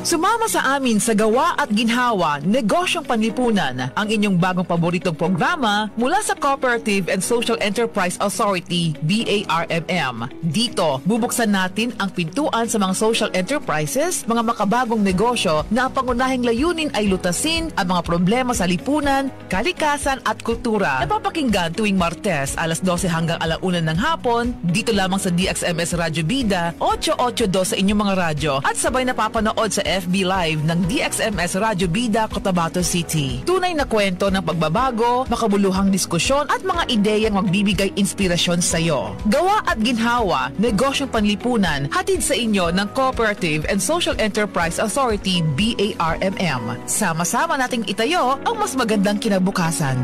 Sumama sa amin sa Gawa at Ginhawa, Negosyong Panlipunan, ang inyong bagong paboritong programa mula sa Cooperative and Social Enterprise Authority, BARMM. Dito, bubuksan natin ang pintuan sa mga social enterprises, mga makabagong negosyo na ang pangunahing layunin ay lutasin ang mga problema sa lipunan, kalikasan at kultura. Napapakinggan tuwing Martes, alas 12 hanggang alauna ng hapon, dito lamang sa DXMS Radyo Bida, 882 sa inyong mga radyo at sabay napapanood sa FB Live ng DXMS Radyo Bida, Cotabato City. Tunay na kwento ng pagbabago, makabuluhang diskusyon at mga ideyang magbibigay inspirasyon sa iyo. Gawa at Ginhawa, Negosyong Panlipunan, hatid sa inyo ng Cooperative and Social Enterprise Authority, BARMM. Sama-sama nating itayo ang mas magandang kinabukasan.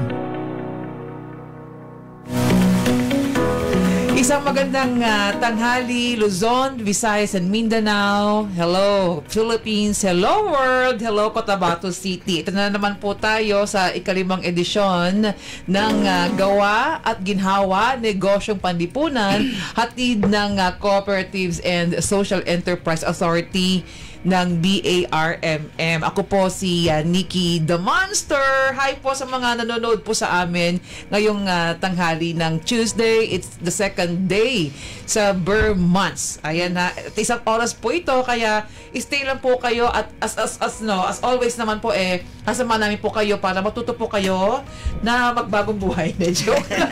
Isang magandang tanghali, Luzon, Visayas, and Mindanao. Hello, Philippines. Hello, world. Hello, Cotabato City. Ito na naman po tayo sa ikalimang edisyon ng Gawa at Ginhawa, Negosyong Panlipunan, hatid ng Cooperatives and Social Enterprise Authority ng BARMM. Ako po si Nikki the Monster. Hi po sa mga nanonood po sa amin ngayong tanghali ng Tuesday. It's the second day sa Burr months. Ayan na, isang oras po ito, kaya stay lang po kayo at as always naman po kasama namin po kayo para matuto po kayo na magbagong buhay. Joke lang.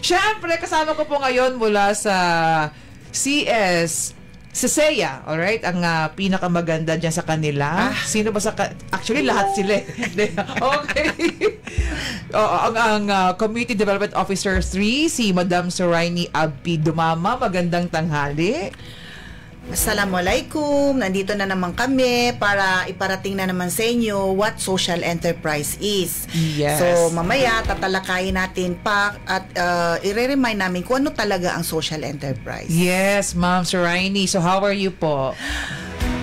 Syempre, kasama ko po ngayon mula sa CSEA, alright? Ang pinakamaganda dyan sa kanila. Sino ba actually, lahat sila. Okay. Ang Community Development Officer 3, si Madam Soraini Abby Dumama. Magandang tanghali. Assalamualaikum. Nandito na naman kami para iparating na naman sa inyo what social enterprise is. Yes. So, mamaya tatalakayin natin pa at i-remind namin kung ano talaga ang social enterprise. Yes, Ma'am Soraini. So, how are you po?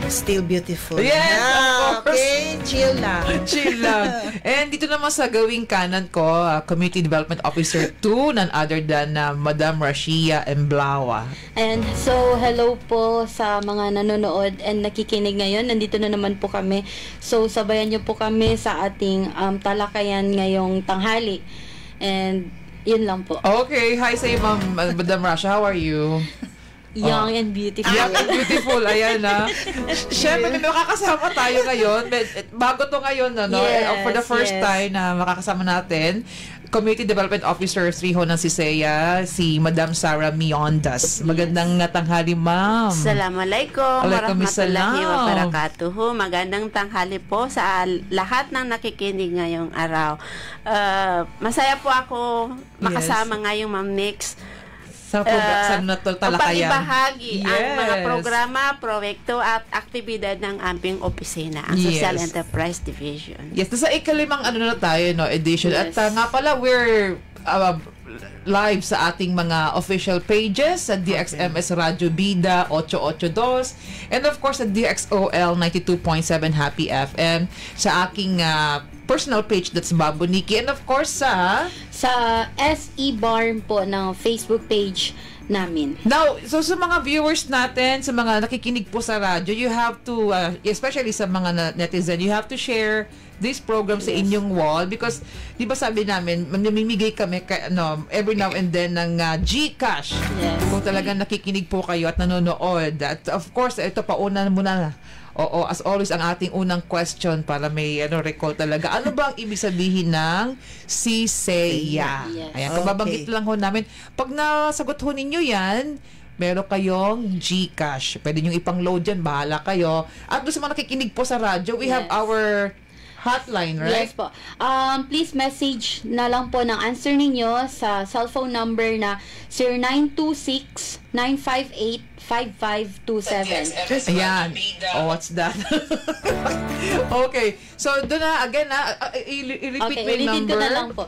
Still beautiful. Yes, of course. Okay, chill lang. Chill lang. And dito naman sa gawing kanan ko, Community Development Officer 2, none other than Madam Rashia Emblawa. And so, hello po sa mga nanonood and nakikinig ngayon. Nandito na naman po kami. So, sabayan niyo po kami sa ating talakayan ngayong tanghali. And yun lang po. Okay. Hi sa iyo, Madam Rashia. How are you? Young and beautiful. Young and beautiful, ayan na. Siyempre, may makakasama tayo ngayon. Bago to ngayon, Yes, for the first time na makakasama natin, Community Development Officer 3 ho ng CSEA, si Madam Sarah Miondas. Magandang tanghali, Ma'am. Assalamualaikum warahmatullahi Waalaikumsalam. wabarakatuh. Magandang tanghali po sa lahat ng nakikinig ngayong araw. Masaya po ako makasama ngayong Ma'am Nix. Sa talakayan. Pag-ibahagi ang mga programa, proyekto at aktibidad ng amping opisina, ang Social Enterprise Division. Yes, nasa ikalimang na tayo, edition. Yes. At nga pala, we're live sa ating mga official pages sa DXMS Radyo Bida 882 and of course sa DXOL 92.7 Happy FM, sa aking personal page, that's Babu Nikki, and of course sa SE Barm po ng Facebook page namin. Now, so sa mga viewers natin, sa mga nakikinig po sa radyo, you have to, especially sa mga netizen, you have to share this program sa inyong wall because, di ba sabi namin, namimigay kami every now and then ng GCash. Yes. Kung talagang nakikinig po kayo at nanonood. At of course, ito pauna muna. Oo, as always, ang ating unang question para may recall talaga. Ano ba ang ibig sabihin ng CSEA? Yes. Ayan, kababanggit lang ho namin. Pag nasagot ho ninyo yan, meron kayong GCash. Pwede nyo ipang-load yan, bahala kayo. At doon sa mga nakikinig po sa radyo, we have our hotline, right? Yes po. Please message na lang po ng answer ninyo sa cellphone number na 0926-958-5527. Ayan. Oh, what's that? Okay. So, doon na, again, i-repeat mo yung number. Ulitin ko na lang po.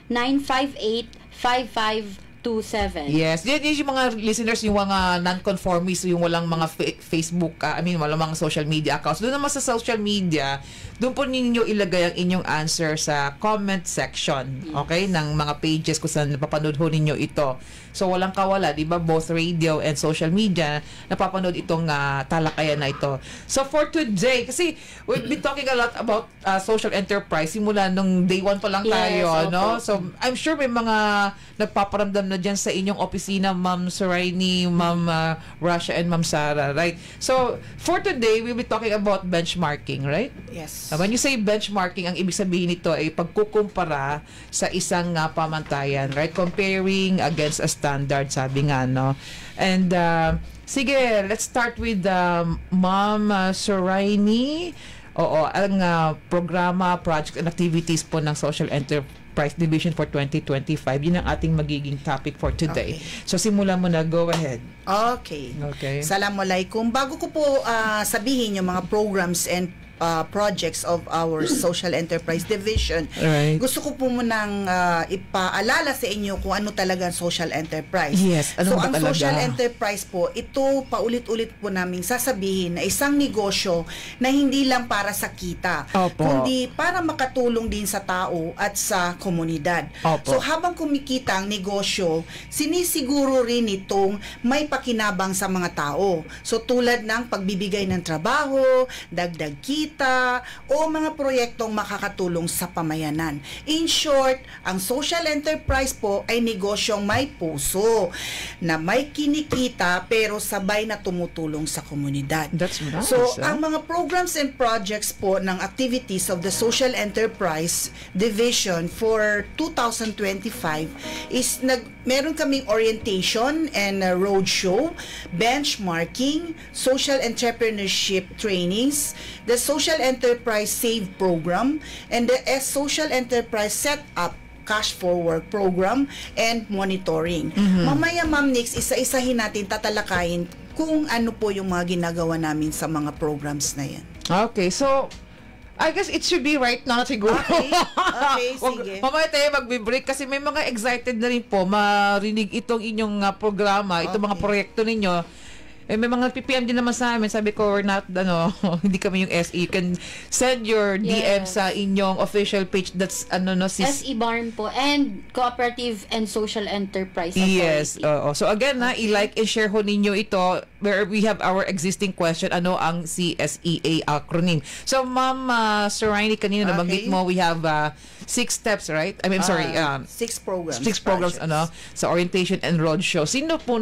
0926-958-5527. 927. Yes. Yan yung mga listeners, yung mga non-conformists, yung walang mga Facebook, walang mga social media accounts. Doon naman sa social media, doon po ninyo ilagay ang inyong answer sa comment section, okay, ng mga pages kung saan napapanood ho ninyo ito. So, walang kawala, di ba? Both radio and social media, napapanood itong talakayan na ito. So, for today, kasi we've been talking a lot about social enterprise simula nung day 1 pa lang tayo, no? So, I'm sure may mga nagpaparamdam na dyan sa inyong opisina, Ma'am Soraini, Ma'am Russia, and Ma'am Sarah, right? So, for today, we'll be talking about benchmarking, right? Yes. When you say benchmarking, ang ibig sabihin nito ay pagkukumpara sa isang pamantayan, right? Comparing against a standard, sabi nga, no? And, sige, let's start with Ma'am Soraini. Oo, ang programa, project, and activities po ng Social Enterprise Division for 2025. Yun ang ating magiging topic for today. Okay. So, simulan mo na. Go ahead. Okay. Assalamualaikum. Bago ko po sabihin yung mga programs and projects of our Social Enterprise Division, right, gusto ko po munang ipaalala sa inyo kung ano talaga ang social enterprise. Yes, ano so, ang talaga? social enterprise po, ito paulit-ulit po namin sasabihin na isang negosyo na hindi lang para sa kita, kundi para makatulong din sa tao at sa komunidad. So, habang kumikita ang negosyo, sinisiguro rin itong may pakinabang sa mga tao. So, tulad ng pagbibigay ng trabaho, dagdag kita, o mga proyektong makakatulong sa pamayanan. In short, ang social enterprise po ay negosyong may puso, na may kinikita pero sabay na tumutulong sa komunidad. That's nice. So, ang mga programs and projects po ng activities of the Social Enterprise Division for 2025 is meron kaming orientation and roadshow, benchmarking, social entrepreneurship trainings, the Social Enterprise Save Program, and the Social Enterprise Setup Cash Forward Program, and monitoring. Mamaya, Ma'am Nix, isa-isahin natin, tatalakayin kung ano po yung mga ginagawa namin sa mga programs na yan. Okay, so I guess it should be right now siguro. Okay, sige. Mamaya tayo magbe-break kasi may mga excited na rin po marinig itong inyong programa, itong mga proyekto ninyo. May mga PPM din naman sa amin. Sabi ko, we're not, hindi kami yung SE. You can send your DM sa inyong official page. That's, SE Barn po. And Cooperative and Social Enterprise Authority. Yes. So again, i-like and share ho ninyo ito where we have our existing question. Ano ang CSEA acronym? So, Ma'am Soraini, kanina nabanggit mo, we have 6 steps, right? I mean, sorry. 6 programs. 6 programs, sa orientation and roadshow. Sino po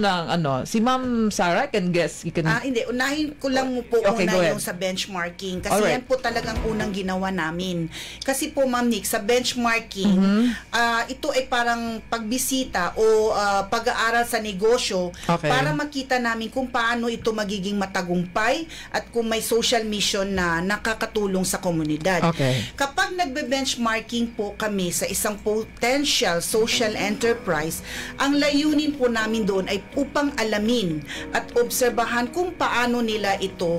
si Ma'am Sarah can guess. You can... Hindi. Unahin ko lang po yung sa benchmarking. Kasi yan po talagang unang ginawa namin. Kasi po, Ma'am Nick, sa benchmarking, ito ay parang pagbisita o pag-aaral sa negosyo para makita namin kung paano ito magiging matagumpay at kung may social mission na nakakatulong sa komunidad. Kapag nagbe-benchmarking po kami sa isang potential social enterprise, ang layunin po namin doon ay upang alamin at obserbahan kung paano nila ito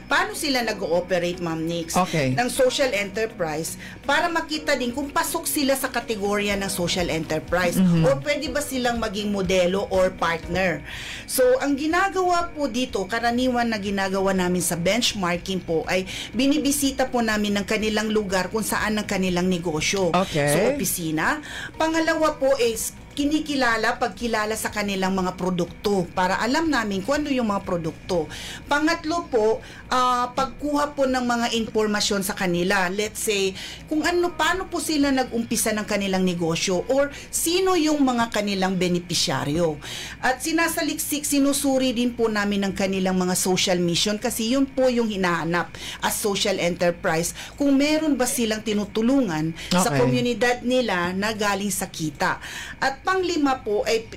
paano sila nag-ooperate, Ma'am Nix, ng social enterprise para makita din kung pasok sila sa kategorya ng social enterprise o pwede ba silang maging modelo or partner. So, ang ginagawa po dito, karaniwan na ginagawa namin sa benchmarking po ay binibisita po namin ng kanilang lugar kung saan ang kanilang negosyo. So, opisina. Pangalawa po is pagkilala sa kanilang mga produkto para alam namin kung ano yung mga produkto. Pangatlo po, pagkuha po ng mga informasyon sa kanila. Let's say, paano po sila nag-umpisa ng kanilang negosyo or sino yung mga kanilang benepisyaryo. At sinusuri din po namin ng kanilang mga social mission kasi yun po yung hinahanap as social enterprise. Kung meron ba silang tinutulungan sa komunidad nila na galing sa kita. At panglima po ay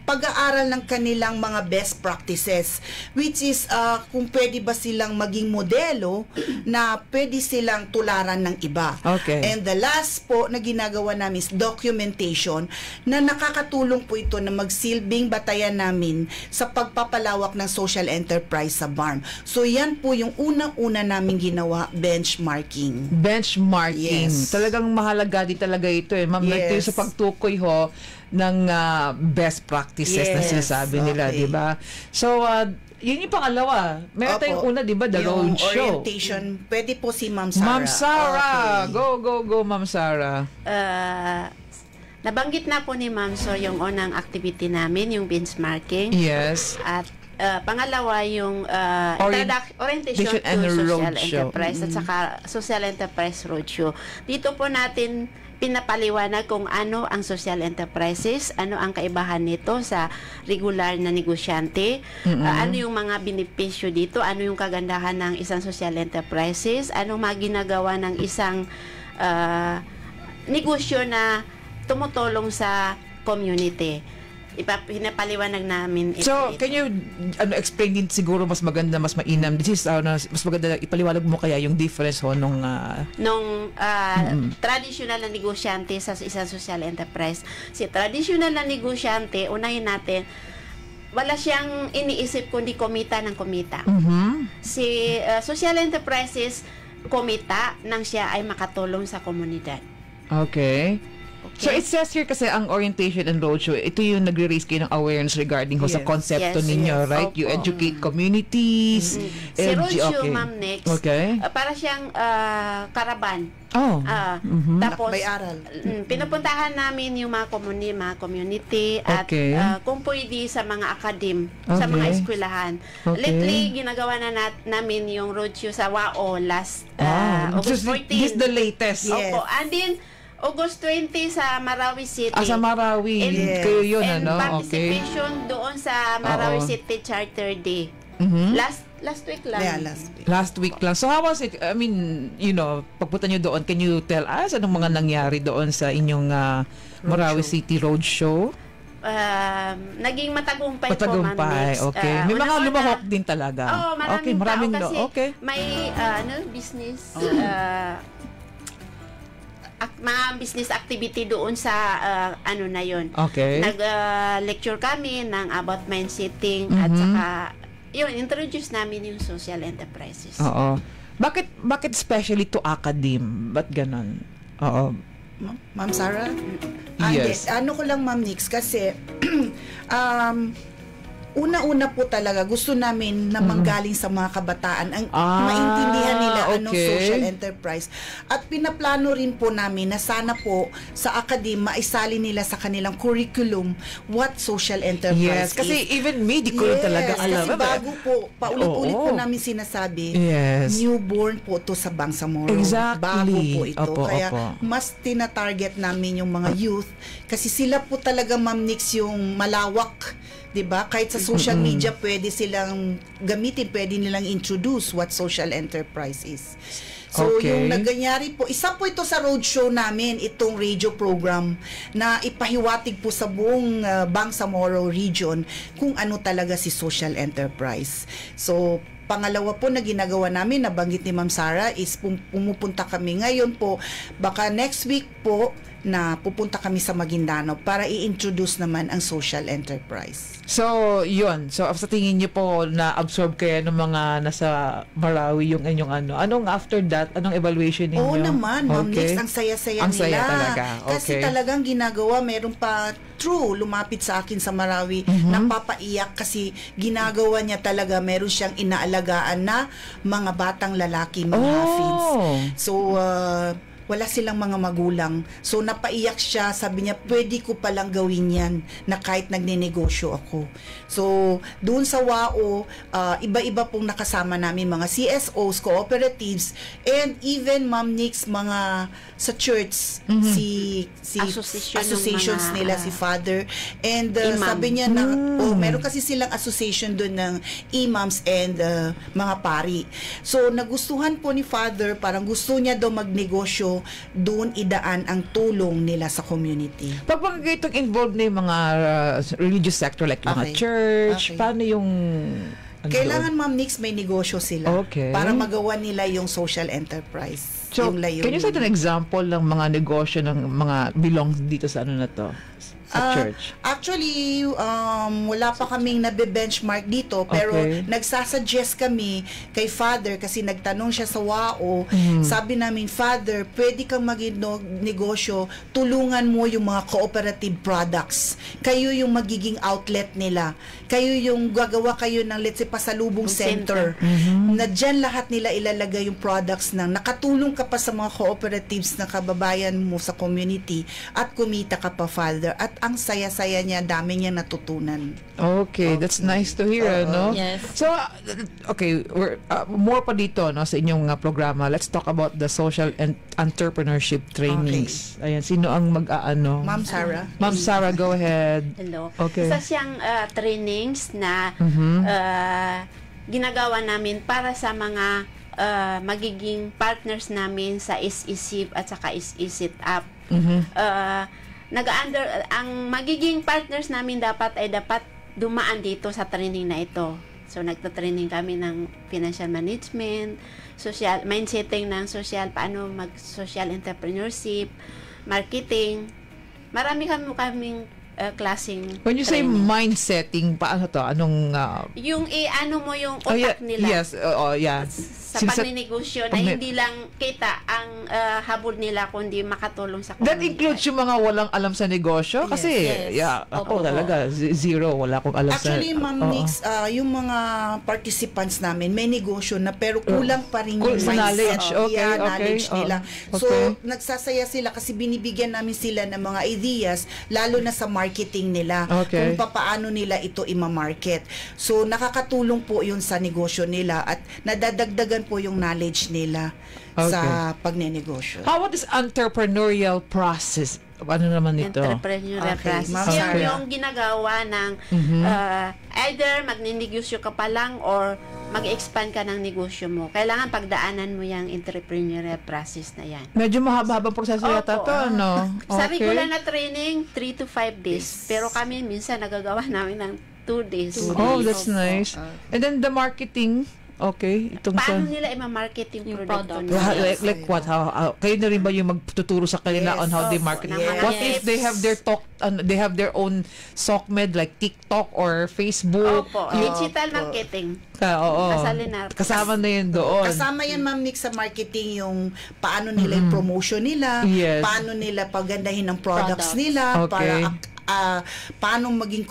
pag-aaral ng kanilang mga best practices, which is kung pwede ba silang maging modelo na pwede silang tularan ng iba. And the last po na ginagawa namin is documentation na nakakatulong po ito na magsilbing batayan namin sa pagpapalawak ng social enterprise sa BARM. So yan po yung unang-una namin ginawa, benchmarking. Benchmarking. Talagang mahalaga din talaga ito Ma'am, sa pagtukoy best practices na sinasabi nila, di ba? So, yun yung pangalawa. Meron tayong una, di ba? The road show. Orientation. Pwede po si Ma'am Sarah. Ma'am Sarah! Okay. Go, Ma'am Sarah. Nabanggit na po ni Ma'am So yung unang activity namin, yung benchmarking. Yes. At pangalawa yung orientation and to social roadshow. enterprise at saka social enterprise roadshow. Dito po natin pinapaliwanag kung ano ang social enterprises, ano ang kaibahan nito sa regular na negosyante, ano yung mga benepisyo dito, ano yung kagandahan ng isang social enterprises, ano mga ginagawa ng isang negosyo na tumutulong sa community. Pinapaliwanag namin ito. So, can you explain din siguro mas maganda, mas mainam? This is mas maganda ipaliwanag mo kaya yung difference nung traditional na negosyante sa isang social enterprise. Si traditional na negosyante, unahin natin, wala siyang iniisip kundi kumita ng kumita. Si social enterprises, kumita nang siya ay makatulong sa komunidad. Okay. So it says here kasi ang orientation and roadshow, ito yung nagre-raise kayo ng awareness regarding sa konsepto ninyo, right? You educate communities. Si roadshow, Ma'am, next. Okay. Para siyang karaban. Tapos, pinupuntahan namin yung mga community at kung pwede sa mga sa mga eskwelahan. Lately, ginagawa na namin yung roadshow sa WAO last August 14. This is the latest. Opo. And then, August 20 sa Marawi City. Sa Marawi. Kayo yun, and participation doon sa Marawi City Charter Day. Last week lang. Last week lang. So how was it? I mean, pagpunta nyo doon, can you tell us anong mga nangyari doon sa inyong Marawi City Roadshow? Naging matagumpay po, Ma'am Nix. Okay. May mga lumahok din talaga. Maraming tao kasi may business mga business activity doon sa na yon. Okay. Nag-lecture kami ng about mind setting at saka introduce namin yung social enterprises. Oo. Bakit especially to academe? Ba't ganon? Oo. Ma'am Sarah? Yes. Ano ko lang, Ma'am Nix, kasi una-una po talaga gusto namin na manggaling sa mga kabataan ang maintindihan nila anong social enterprise. At pinaplano rin po namin na sana po sa academe maisali nila sa kanilang curriculum what social enterprise is. Kasi even me, di ko talaga alam. Kasi bago po, paulit-ulit po namin sinasabi, newborn po to sa Bangsamoro. Exactly. Bago po ito. Kaya mas tina-target namin yung mga youth kasi sila po talaga, Ma'am Nix, yung malawak. Diba? Kahit sa social media, pwede silang gamitin, pwede nilang introduce what social enterprise is. So, yung nagyari po, isa po ito sa roadshow namin, itong radio program na ipahiwatig po sa buong Bangsamoro region kung ano talaga si social enterprise. So, pangalawa po na ginagawa namin, nabanggit ni Ma'am Sarah, is pumupunta kami ngayon po, baka next week po, na pupunta kami sa Maguindanao para i-introduce naman ang social enterprise. So, yun. So, sa tingin niyo po na-absorb kaya ng mga nasa Marawi yung inyong ano? Anong after that? Anong evaluation ninyo? Oo naman, Ma'am Nix, ang saya-saya nila. Ang saya talaga. Kasi talagang ginagawa, meron pa lumapit sa akin sa Marawi, napapaiyak kasi ginagawa niya talaga, meron siyang inaalagaan na mga batang lalaki, mga hafiz. So, wala silang mga magulang. So, napaiyak siya. Sabi niya, pwede ko palang gawin yan na kahit nagnenegosyo ako. So, doon sa WAO, iba-iba pong nakasama namin mga CSOs, cooperatives, and even, Ma'am Nix, mga sa church, si associations nila, si Father. And sabi niya na, meron kasi silang association doon ng imams and mga pari. So, nagustuhan po ni Father, parang gusto niya daw magnegosyo, doon idaan ang tulong nila sa community. Pag itong involved na yung mga religious sector like mga church, paano yung kailangan, Ma'am Nix, may negosyo sila para magawa nila yung social enterprise. So, can you cite an example ng mga negosyo ng mga belong dito sa ano na to? sa church? Actually, wala pa kaming nabe-benchmark dito, pero nagsasuggest kami kay Father kasi nagtanong siya sa WAO. Sabi namin, Father, pwede kang mag-negosyo, tulungan mo yung mga cooperative products. Kayo yung magiging outlet nila. Kayo yung gagawa kayo ng, let's say, pasalubong center. Na dyan lahat nila ilalagay yung products na nakatulong ka pa sa mga cooperatives na kababayan mo sa community at kumita ka pa, Father. At ang saya-saya niya, dami niya natutunan. Okay, that's nice to hear, no? Yes. So, okay, we're more pa dito, no, sa inyong programa. Let's talk about the social and entrepreneurship trainings. Ayan, sino ang mag-aano? Ma'am Sarah. Ma'am Sarah, go ahead. Hello. Okay. Isa siyang trainings na ginagawa namin para sa mga magiging partners namin sa SESIP at saka SESIT Up. Ang magiging partners namin dapat dumaan dito sa training na ito. So nagta-training kami ng financial management, social mindsetting ng social, paano mag-social entrepreneurship, marketing. Marami kaming klaseng When you say training. mind setting, paano to? Anong yung ano mo yung utak nila. Yes, yeah. Sa pagninegosyo na hindi lang kita ang habol nila kundi makatulong sa komunidad. That includes yung mga walang alam sa negosyo? Kasi, ako talaga, zero. Wala akong alam Actually, Ma'am Nix, yung mga participants namin, may negosyo na pero kulang pa rin yung knowledge. Knowledge nila. So, nagsasaya sila kasi binibigyan namin sila ng mga ideas, lalo na sa marketing nila. Kung paano nila ito ima-market. So, nakakatulong po yun sa negosyo nila at nadadagdagan po yung knowledge nila sa pagnenegosyo. How about this entrepreneurial process? Ano naman ito? Entrepreneurial process. Yung ginagawa ng either magninegosyo ka pa lang or mag-expand ka ng negosyo mo. Kailangan pagdaanan mo yung entrepreneurial process na yan. Medyo mahaba-habang proseso yata to, no? Sa regular na training, 3 to 5 days. Pero kami minsan nagagawa namin ng 2 days. Oh, that's nice. And then the marketing, paano nila i-market yung produkto nila? Like what? How kayo na rin ba yung magtuturo sa kanila on how they market? What if they have their own SOCMED like TikTok or Facebook? Digital marketing. Kasama na yun doon. Kasama yan, Ma'am Nick, sa marketing yung paano nila yung promotion nila, paano nila pagandahin ng products nila, para paano maging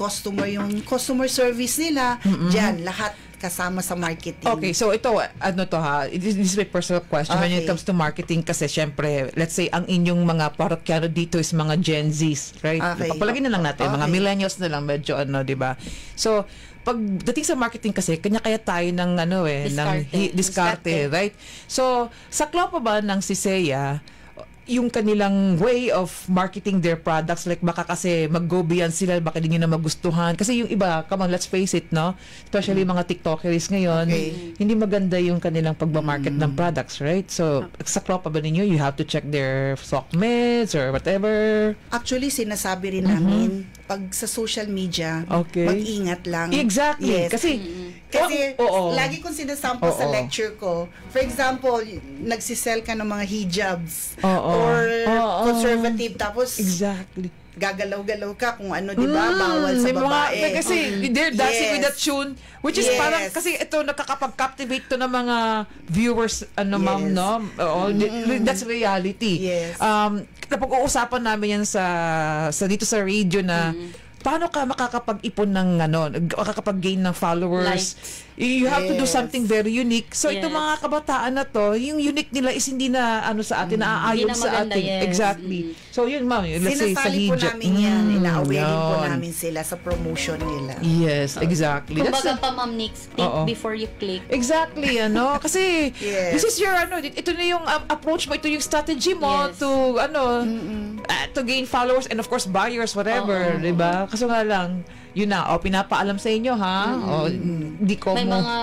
yung customer service nila, dyan, lahat kasama sa marketing. Okay, so ito, this is my personal question when it comes to marketing kasi syempre, let's say, ang inyong mga parokyano dito is mga Gen Zs, right? Palagi na lang natin, mga millennials na lang, medyo di ba? So, pagdating sa marketing kasi, kanya-kaya tayo ng diskarte, right? So, saklo pa ba ng CISEA yung kanilang way of marketing their products, like baka kasi mag-go beyond sila, baka hindi nyo na magustuhan. Kasi yung iba, come on, let's face it, no? Especially mga TikTokers ngayon, hindi maganda yung kanilang pagmamarket ng products, right? So, sa pa ba ninyo, you have to check their SOCMEDs or whatever? Actually, sinasabi rin namin, pag sa social media, mag-ingat lang. Exactly. Yes. Kasi lagi kong sinasample sa lecture ko. For example, nagsisell ka ng mga hijabs or conservative, tapos gagalaw-galaw ka kung ano, di ba? Bawal sa babae. Kasi they're dancing with that tune, which is parang, kasi ito, nakakapag-captivate to ng mga viewers, ma'am, no? That's reality. Yes. Napag-uusapan namin yan sa dito sa radio na paano ka makakapag-ipon ng makakapag-gain ng followers? You have to do something very unique. So itong mga kabataan na to, yung unique nila is hindi na sa atin, naaayon sa atin. Exactly. So yun, ma'am, let's say sa hijab. Sinasali po namin yan, ina-awarein po namin sila sa promotion nila. Yes, exactly. Kumbaga pa, Ma'am Nix, think before you click. Exactly, kasi this is your ito na yung approach mo, ito yung strategy mo to to gain followers and of course buyers, whatever, di ba? Kaso nga lang, yun na, pinapaalam sa inyo, ha? Hindi ko may mga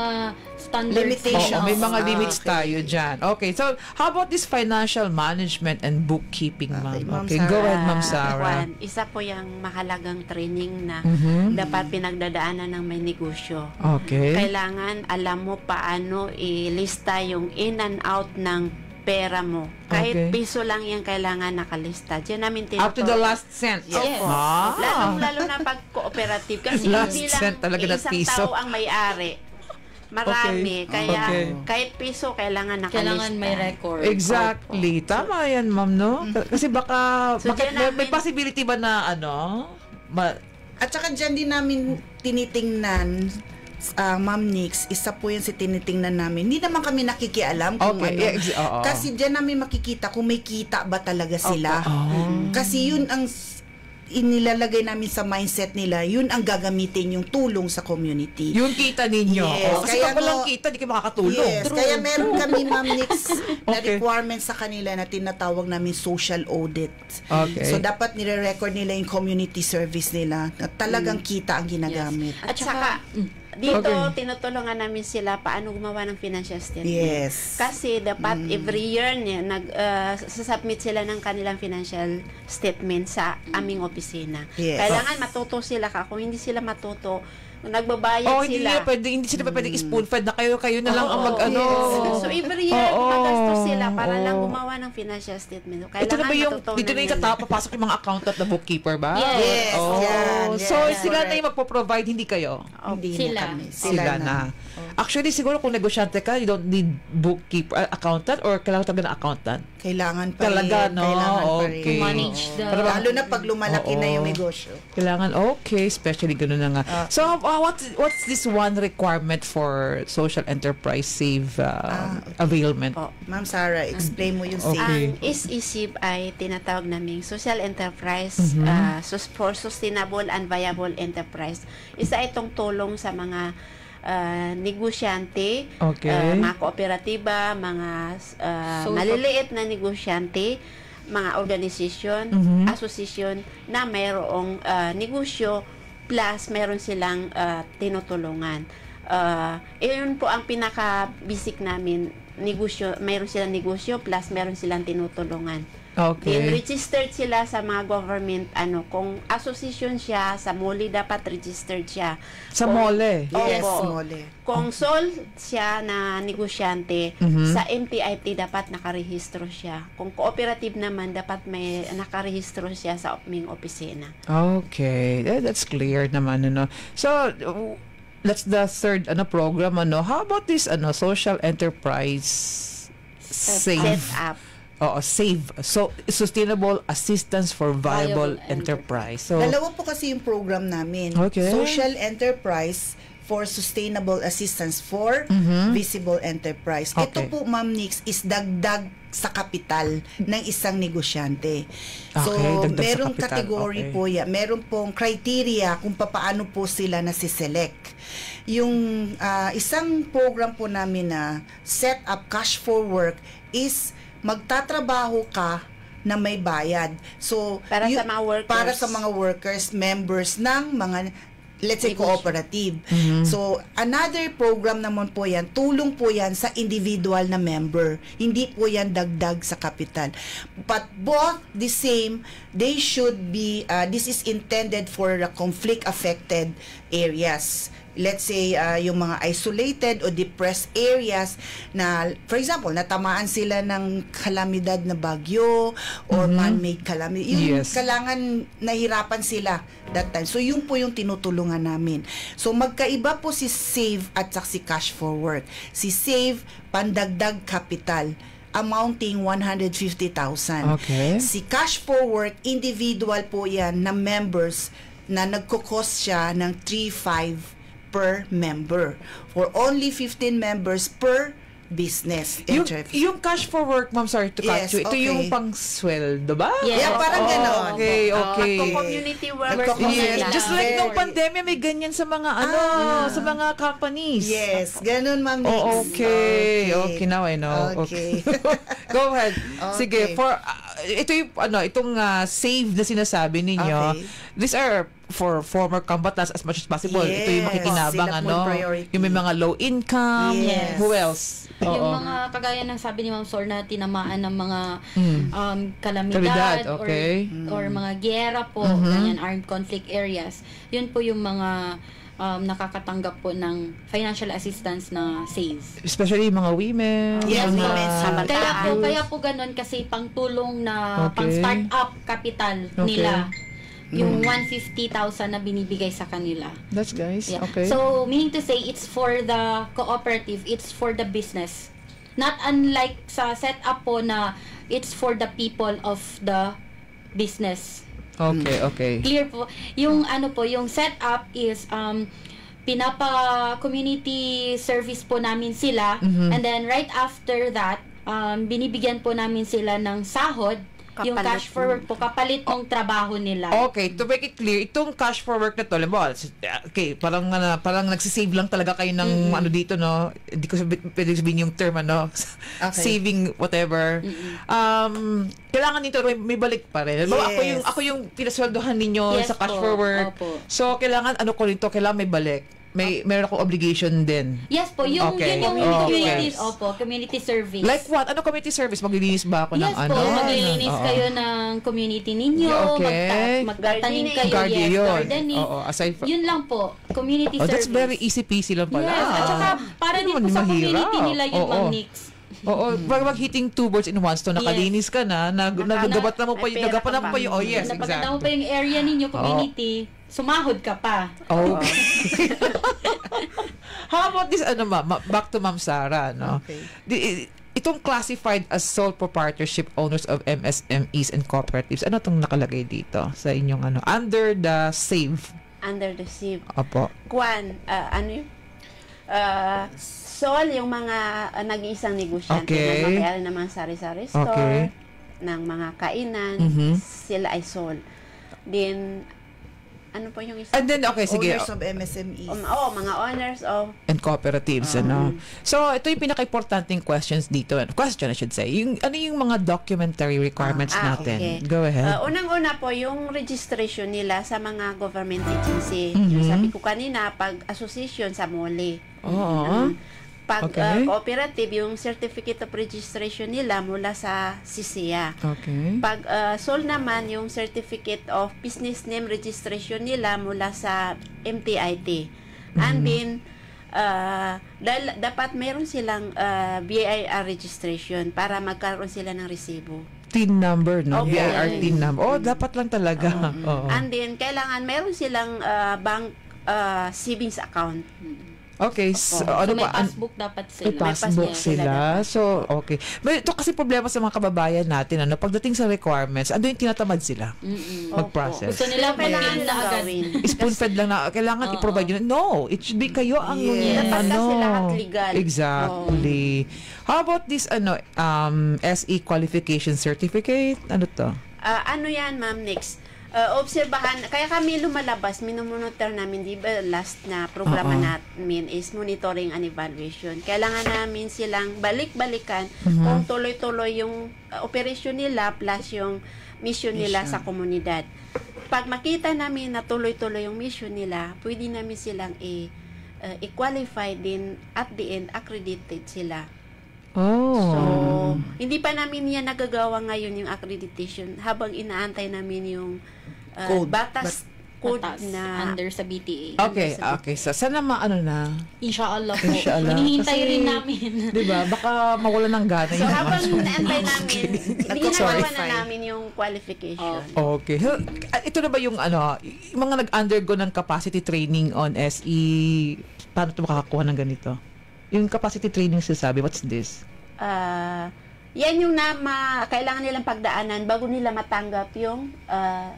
standards. Limitations. May mga limits tayo dyan. Okay, so how about this financial management and bookkeeping, ma'am? Okay, go ahead, Ma'am Sarah. Isa po yung mahalagang training na dapat pinagdadaanan ng may negosyo. Okay. Kailangan alam mo paano ilista yung in and out ng pera mo. Kahit piso lang yan kailangan nakalista. Diyan namin tinuturo. Up to the last cent. Yes. Lalo na pag cooperative. Kasi hindi lang isang tao ang may-ari. Marami. Kaya kahit piso kailangan nakalista. Kailangan may record. Exactly. Tama yan, ma'am, no? Kasi baka may possibility ba na at saka dyan din namin tinitingnan, Ma'am Nix, isa po yan si tinitingnan namin. Hindi naman kami nakikialam kung kasi dyan namin makikita kung may kita ba talaga sila. Kasi yun ang inilalagay namin sa mindset nila, yun ang gagamitin yung tulong sa community. Yung kita ninyo. Yes. Kasi kaya walang kita, di kayo makakatulong. Yes. Kaya meron kami, Ma'am Nix, na requirement sa kanila na tinatawag namin social audit. So, dapat nire-record nila yung community service nila na talagang kita ang ginagamit. At saka, dito, tinutulungan namin sila paano gumawa ng financial statement. Yes. Kasi dapat every year sasubmit sila ng kanilang financial statement sa aming opisina. Yes. Kailangan matuto sila kung hindi sila matuto, nagbabayad sila. Hindi sila pwedeng spoon-fed na kayo na lang ang mag-ano. Yes. So every year, magastos sila para lang gumawa ng financial statement. Kailangan ito na ba dito na yung papasok yung mga accountant na bookkeeper ba? Yes. So sila na yung magpo-provide, hindi kayo? Sila na. Actually, siguro kung negosyante ka, you don't need bookkeeper, accountant, or kailangan talaga na accountant? Kailangan pa rin. Talaga, no? Kailangan pa rin. To manage lalo na pag lumalaki na yung negosyo. Kailangan, especially ganun na nga. So, what's this one requirement for social enterprise SAVE availment? Ma'am Sarah, explain mo yung SAVE. Ang SESIV ay tinatawag naming social enterprise for sustainable and viable enterprise. Isa itong tulong sa mga negosyante, mga kooperatiba, mga maliliit na negosyante, mga organisasyon, asosasyon na mayroong negosyo plus meron silang tinutulungan. Iyon po ang pinaka-basic namin, negosyo, meron silang negosyo plus meron silang tinutulungan. Then registered sila sa mga government, kung association siya, sa MOLE dapat registered siya. Sa MOLE? Yes, MOLE. Kung sole siya na negosyante, sa MTIT dapat nakarehistro siya. Kung cooperative naman, dapat may nakarehistro siya sa aming opisina. Okay. That's clear naman, So, that's the third program, How about this, social enterprise SAVE? Set up. SAVE. So, Sustainable Assistance for Viable Enterprise. So, dalawa po kasi yung program namin. Social Enterprise for Sustainable Assistance for Visible Enterprise. Ito po, Ma'am Nix, is dagdag sa kapital ng isang negosyante. So, merong category po yan. Meron pong criteria kung paano po sila nasiselect. Yung isang program po namin na Set Up Cash for Work is magtatrabaho ka na may bayad. So, para sa mga workers, members ng mga, let's say, cooperative. So, another program naman po yan, tulong po yan sa individual na member. Hindi po yan dagdag sa kapital. But both the same, they should be, this is intended for the conflict-affected areas. Let's say, yung mga isolated o depressed areas na, for example, natamaan sila ng kalamidad na bagyo or man-made calamity. Yung kailangan nahirapan sila that time. So, yun po yung tinutulungan namin. So, magkaiba po si SAVE at si Cash for Work. Si SAVE, pandagdag capital, amounting 150,000. Si Cash for Work, individual po yan na members na nagkukos siya ng 3,500 per member. For only 15 members per business. Yung Cash for Work, ma'am, sorry to cut you. Ito yung pang-sweldo ba? Yeah, parang gano'n. Okay. Community workers. Just like nung pandemya, may ganyan sa mga sa mga companies. Yes, gano'n, ma'am. Okay, now I know. Okay. Go ahead. Sige, for ito yung itong SAVE na sinasabi ninyo. These are for former combatants as much as possible. Ito yung makikinabang, yung may mga low income. Who else? Yung mga kagaya ng sabi ni Ma'am Sol na tinamaan ng mga kalamidad or mga giyera po, ganyan, armed conflict areas. Yun po yung mga nakakatanggap po ng financial assistance na SAVE. Especially mga women. Yes, women. Kaya po ganun kasi pang-tulong na pang-start up capital nila. Yung 150,000 na binibigay sa kanila. That's guys. Yeah. Okay. So, meaning to say, it's for the cooperative, it's for the business. Not unlike sa setup po na it's for the people of the business. Okay. Clear po. Yung yung setup is pinapa-community service po namin sila, and then right after that, binibigyan po namin sila ng sahod, yung cash for work po, kapalit ng trabaho nila. Okay, to make it clear, itong cash for work na to, okay, parang nagsisave lang talaga kayo ng dito, no? Hindi ko pwede sabihin yung term, saving whatever. Kailangan nito may balik pa rin. Yes. Ako yung pinasweldohan ninyo sa cash for work. Opo. So, kailangan kailangan may balik. Meron akong obligation din. Yes po, yung community, community service. Like what? Ano community service? Maglilinis ba ako ng Yes po, maglilinis kayo ng community ninyo, magtatanim kayo, gardening. Aside from... Yun lang po, community service. That's very easy peasy lang pala. Yes, at saka para din po sa community nila yun, Ma'am Nix. Wag hitting two birds in one stone. Nakalinis ka na, nagabat na mo pa yung, yes, exactly. Napaganda mo pa yung area ninyo, community, sumahod ka pa. Okay. How about this, back to Ma'am Sara, no? Okay. Itong classified as sole proprietorship owners of MSMEs and cooperatives, ano itong nakalagay dito sa inyong under the SAVE? Under the SAVE. Opo. Sole yung mga nag-iisang negosyante na magkayari ng mga sari-sari store, ng mga kainan, sila ay sole. Then, ano po yung isa? And then, sige. Owners of MSMEs. Mga owners of... And cooperatives, So, ito yung pinaka-importanting questions dito. Question, I should say. Ano yung mga documentary requirements natin? Okay. Go ahead. Unang-una po, yung registration nila sa mga government agency. Yung sabi ko kanina, pag-association sa MOLE. Pag cooperative, yung certificate of registration nila mula sa CCA. Okay. Pag sole naman, yung certificate of business name registration nila mula sa MTIT. And then, dapat meron silang BIR registration para magkaroon sila ng resibo. TIN number, no? BIR TIN number. Dapat lang talaga. And then, kailangan meron silang bank savings account. Okay, so may passbook dapat sila. May passbook sila. So, okay. Ito kasi problema sa mga kababayan natin, pagdating sa requirements, ano yung tinatamad sila mag-process? Gusto nila kailangan na agad. Spoon-fed lang na, kailangan i-provide yun. No, it should be kayo ang lahat legal. Exactly. How about this, SE qualification certificate? Ano to? Ano yan, Ma'am Nix? Obserbahan, kaya kami lumalabas, minumonitor namin, di ba, last na programa namin is monitoring and evaluation. Kailangan namin silang balik-balikan kung tuloy-tuloy yung operasyon nila plus yung mission nila sa komunidad. Pag makita namin na tuloy-tuloy yung mission nila, pwede namin silang i-qualify din at the end, accredited sila. So, hindi pa namin yan nagagawa ngayon yung accreditation habang inaantay namin yung batas code na under sa BTA. Okay. So, sana na? Inshallah po. Hinihintay rin namin. Diba? Baka mawala ng gana. So, habang inaantay namin, ginagawa na namin yung qualification. Okay. Ito na ba yung mga nag-undergo ng capacity training on SE, paano ito makakakuha ng ganito? Yung capacity training sasabi, what's this? Yan yung kailangan nilang pagdaanan bago nila matanggap yung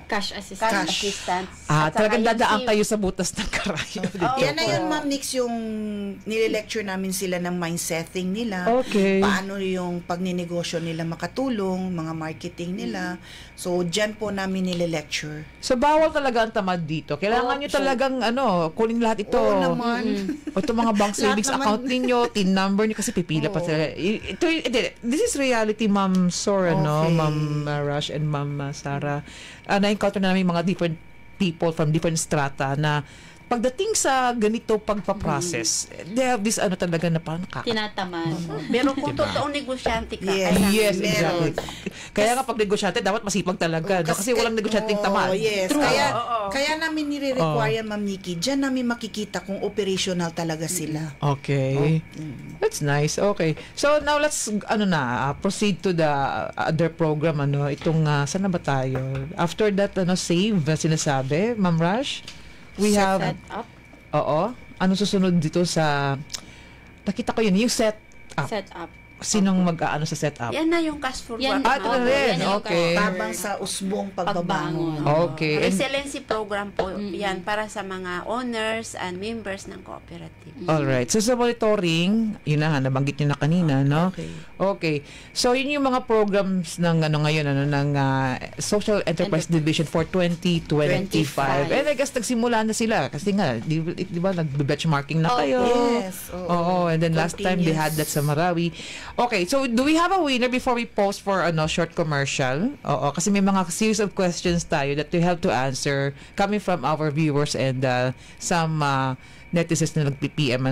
cash assistance. Talagang dadaan kayo sa butas ng karayo. Yan na yun, Ma'am Nix, yung nile-lecture namin sila ng mind setting nila. Okay. Paano yung pagninegosyo nila makatulong, mga marketing nila. So, dyan po namin nile-lecture. So, bawal talaga ang tamad dito. Kailangan nyo talagang, kunin lahat ito. Oo naman. Ito mga bank savings account ninyo, TIN number nyo, kasi pipila pa sila. This is reality, Ma'am Sora, Ma'am Rush and Ma'am Sara. Na-encounter na namin mga different people from different strata na pagdating sa ganito pagpaprocess, they have this talaga na parang tinatamad. Pero kung totoong negosyante ka, yes, exactly. Kaya nga pag negosyante, dapat masipag talaga. No? Kasi walang negosyanteng tamad. Yes. Kaya namin nire-require, Ma'am Nikki, dyan namin makikita kung operational talaga sila. Okay. That's nice. Okay. So now let's proceed to the other program. Itong, saan na ba tayo? After that, save, sinasabi, Ma'am Rash? We have set up. Oo. Ano susunod dito sa nakita ko yun, yung set up. Set up. Sinong mag-aano sa setup? Yan na yung cash for work. Ito na rin. Okay. Tabang sa usbong pagbabangon. Okay. Resiliency program po yan para sa mga owners and members ng cooperative. Alright. So sa monitoring, yun na nga, nabanggit nyo na kanina, no? Okay. So yun yung mga programs ng ngayon, ng Social Enterprise Division for 2025. And I guess nagsimula na sila kasi nga, di ba, nag-benchmarking na kayo. Yes. Oo. And then last time they had that sa Marawi. Okay, so do we have a winner before we pause for short commercial? Oo, kasi may mga series of questions tayo that we have to answer coming from our viewers and some netizens na nag-PM,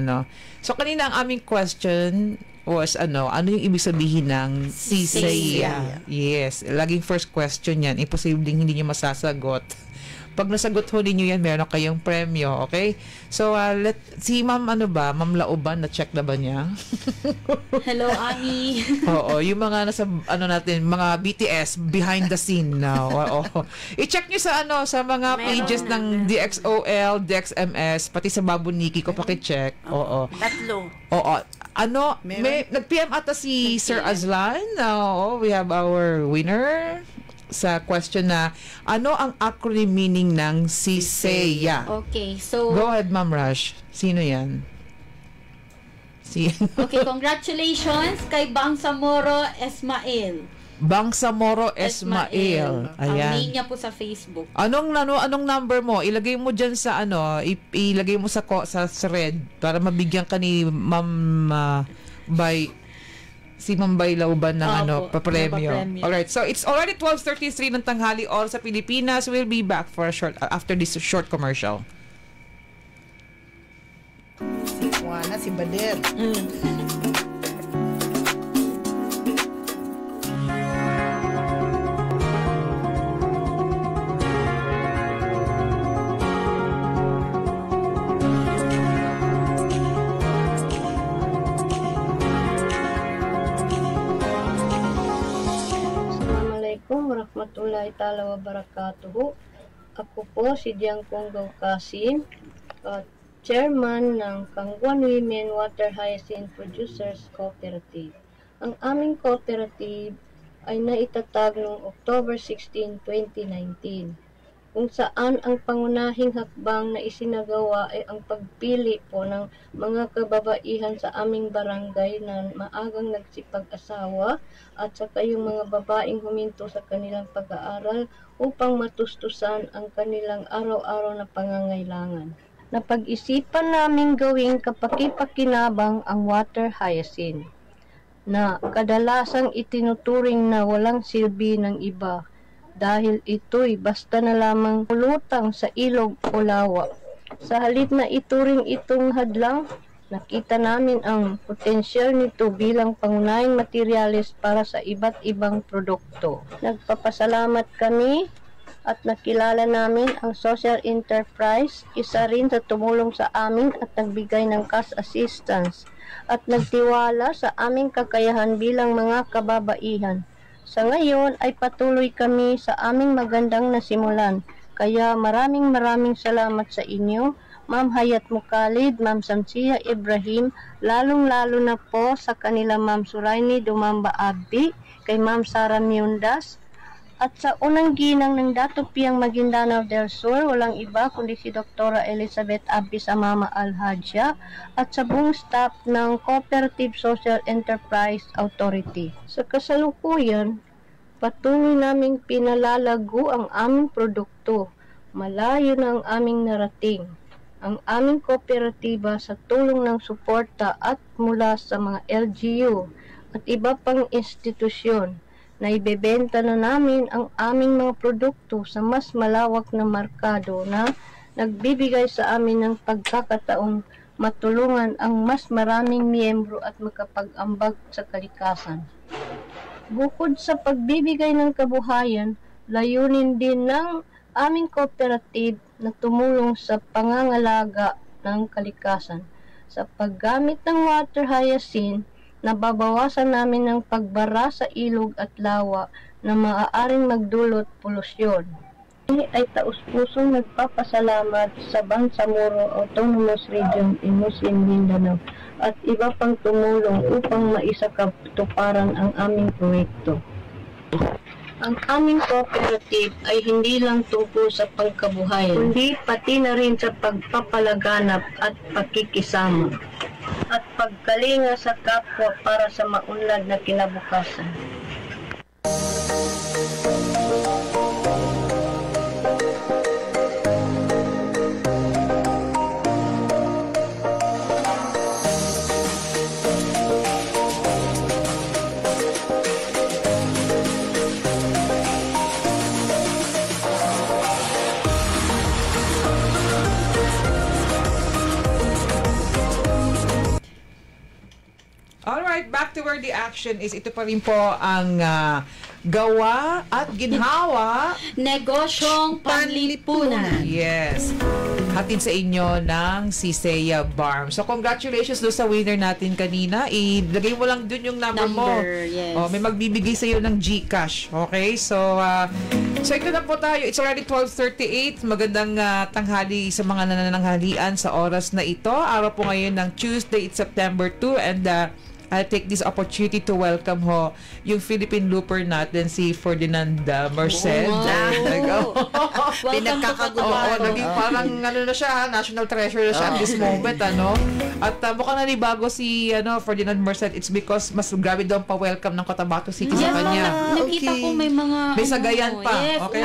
So kanina ang aming question was ano yung ibig sabihin ng CSEA? Yes, laging first question yan. Imposibleng hindi niyo masasagot. Pag nasagot ho ninyo yan, meron kayong premyo, okay? So, si Ma'am, Ma'am Lauban, na-check na ba niya? Hello, Ami. Oo, yung mga nasa, natin, mga BTS, behind the scene now. Oo. I-check nyo sa mga pages ng DXOL, DXMS, pati sa Babuniki ko, pakicheck. Oo. Tatlo. Oo. Nag-PM ata si Sir Azlan. We have our winner sa question na ano ang acronym meaning ng CSEA? Okay, so go ahead, Ma'am Rash. Sino yan? Okay, congratulations kay Bangsamoro Esmail. Bangsamoro Esmail. Ayan. Ang name niya po sa Facebook. Anong number mo? Ilagay mo diyan sa ilagay mo sa thread para mabigyan ka ni Ma'am si Mambay Lauban ng papremyo. Alright, so it's already 12:33 ng tanghali all sa Pilipinas. We'll be back for after this short commercial. Si Juana, si Bader. Warahmatullahi ta'ala wabarakatuhu. Ako po si Diangkong Gaukasim, chairman ng Kangguan Women Water Hyacinth Producers Cooperative. Ang aming cooperative ay naitatag noong October 16, 2019, kung saan ang pangunahing hakbang na isinagawa ay ang pagpili po ng mga kababaihan sa aming barangay na maagang nagsipag-asawa at saka yung mga babaeng huminto sa kanilang pag-aaral upang matustusan ang kanilang araw-araw na pangangailangan. Napag-isipan naming gawing kapaki-pakinabang ang water hyacinth na kadalasang itinuturing na walang silbi ng iba dahil ito'y basta na lamang pulutang sa ilog o lawa. Sa halip na ituring itong hadlang, nakita namin ang potensyal nito bilang pangunahing materyales para sa iba't ibang produkto. Nagpapasalamat kami at nakilala namin ang social enterprise, isa rin sa tumulong sa amin at nagbigay ng cash assistance at nagtiwala sa aming kakayahan bilang mga kababaihan. Sa ngayon ay patuloy kami sa aming magandang nasimulan. Kaya maraming salamat sa inyo, Ma'am Hayat Mukhalid, Ma'am Samsia Ibrahim, lalong-lalo na po sa kanila Ma'am Suraini Dumamba Abdi, kay Ma'am Sara Miundas, at sa unang ginang ng Dato Piang Maguindanao del Sur, walang iba kundi si Dr. Elizabeth Abdi Samama Al-Hadja, at sa buong staff ng Cooperative Social Enterprise Authority. Sa kasalukuyan, patuloy naming pinalalago ang aming produkto. Malayo na ang aming narating. Ang aming kooperatiba sa tulong ng suporta at mula sa mga LGU at iba pang institusyon na ibebenta na namin ang aming mga produkto sa mas malawak na merkado na nagbibigay sa amin ng pagkakataong matulungan ang mas maraming miyembro at makapag-ambag sa kalikasan. Bukod sa pagbibigay ng kabuhayan, layunin din ng aming cooperative na tumulong sa pangangalaga ng kalikasan. Sa paggamit ng water hyacinth, nababawasan namin ang pagbara sa ilog at lawa na maaaring magdulot polusyon. Ay taus-pusong nagpapasalamat sa Bangsamoro Autonomous Region in Muslim Mindanao at iba pang tumulong upang maisakatuparan ang aming proyekto. Ang aming cooperative ay hindi lang tungkol sa pangkabuhayan, kundi pati na rin sa pagpapalaganap at pakikisama at pagkalinga sa kapwa para sa maunlad na kinabukasan. Alright, back to where the action is. Ito pa rin po ang gawa at ginhawa Negosyong Panlipunan. Yes. Hatid sa inyo ng Sisea Barm. So, congratulations doon sa winner natin kanina. Ilagay mo lang dun yung number mo. Yes. May magbibigay sa iyo ng GCash. Okay? So, ito na po tayo. It's already 12:38. Magandang tanghali sa mga nanananghalian sa oras na ito. Araw po ngayon ng Tuesday, it's September 2, and I'll take this opportunity to welcome yung Philippine Looper natin, si Ferdinand Merced. Pinagkakagulo. Naging parang na siya, national treasure na siya at this moment. At mukhang nanibago si Ferdinand Merced. It's because mas grabe daw pa-welcome ng Cotabato City sa kanya. Nakita ko may mga... May sagayan pa. Yes, okay?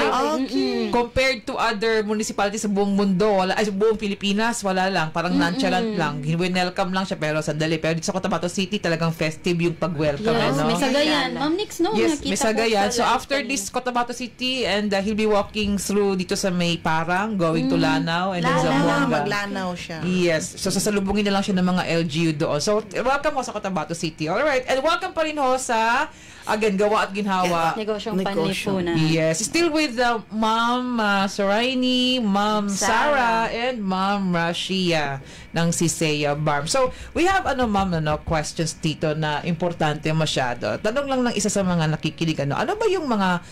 Compared to other municipalities sa buong mundo, sa buong Pilipinas, wala lang. Parang nonchalant lang. Welcome lang siya, pero sandali. Pero dito sa Cotabato City, talagang festive yung pag-welcome. Yes, may sagayan. Ma'am Nix, no? Yes, may sagayan. So, after this Cotabato City, and he'll be walking through dito sa may Parang, going to Lanao, and then Zamboanga. Maglanao siya. Yes. So, sasalubungin na lang siya ng mga LGU doon. So, welcome ho sa Cotabato City. Alright. And welcome pa rin ho sa, again, gawa at ginhawa. Negosyong Panlipunan. Yes. Still with Ma'am Soraini, Ma'am Sarah, and Ma'am Rashia ng Sisea Barm. So, we have, Ma'am, questions dito na importante masyado. Tanong lang ng isa sa mga nakikinig, ano ba yung mga,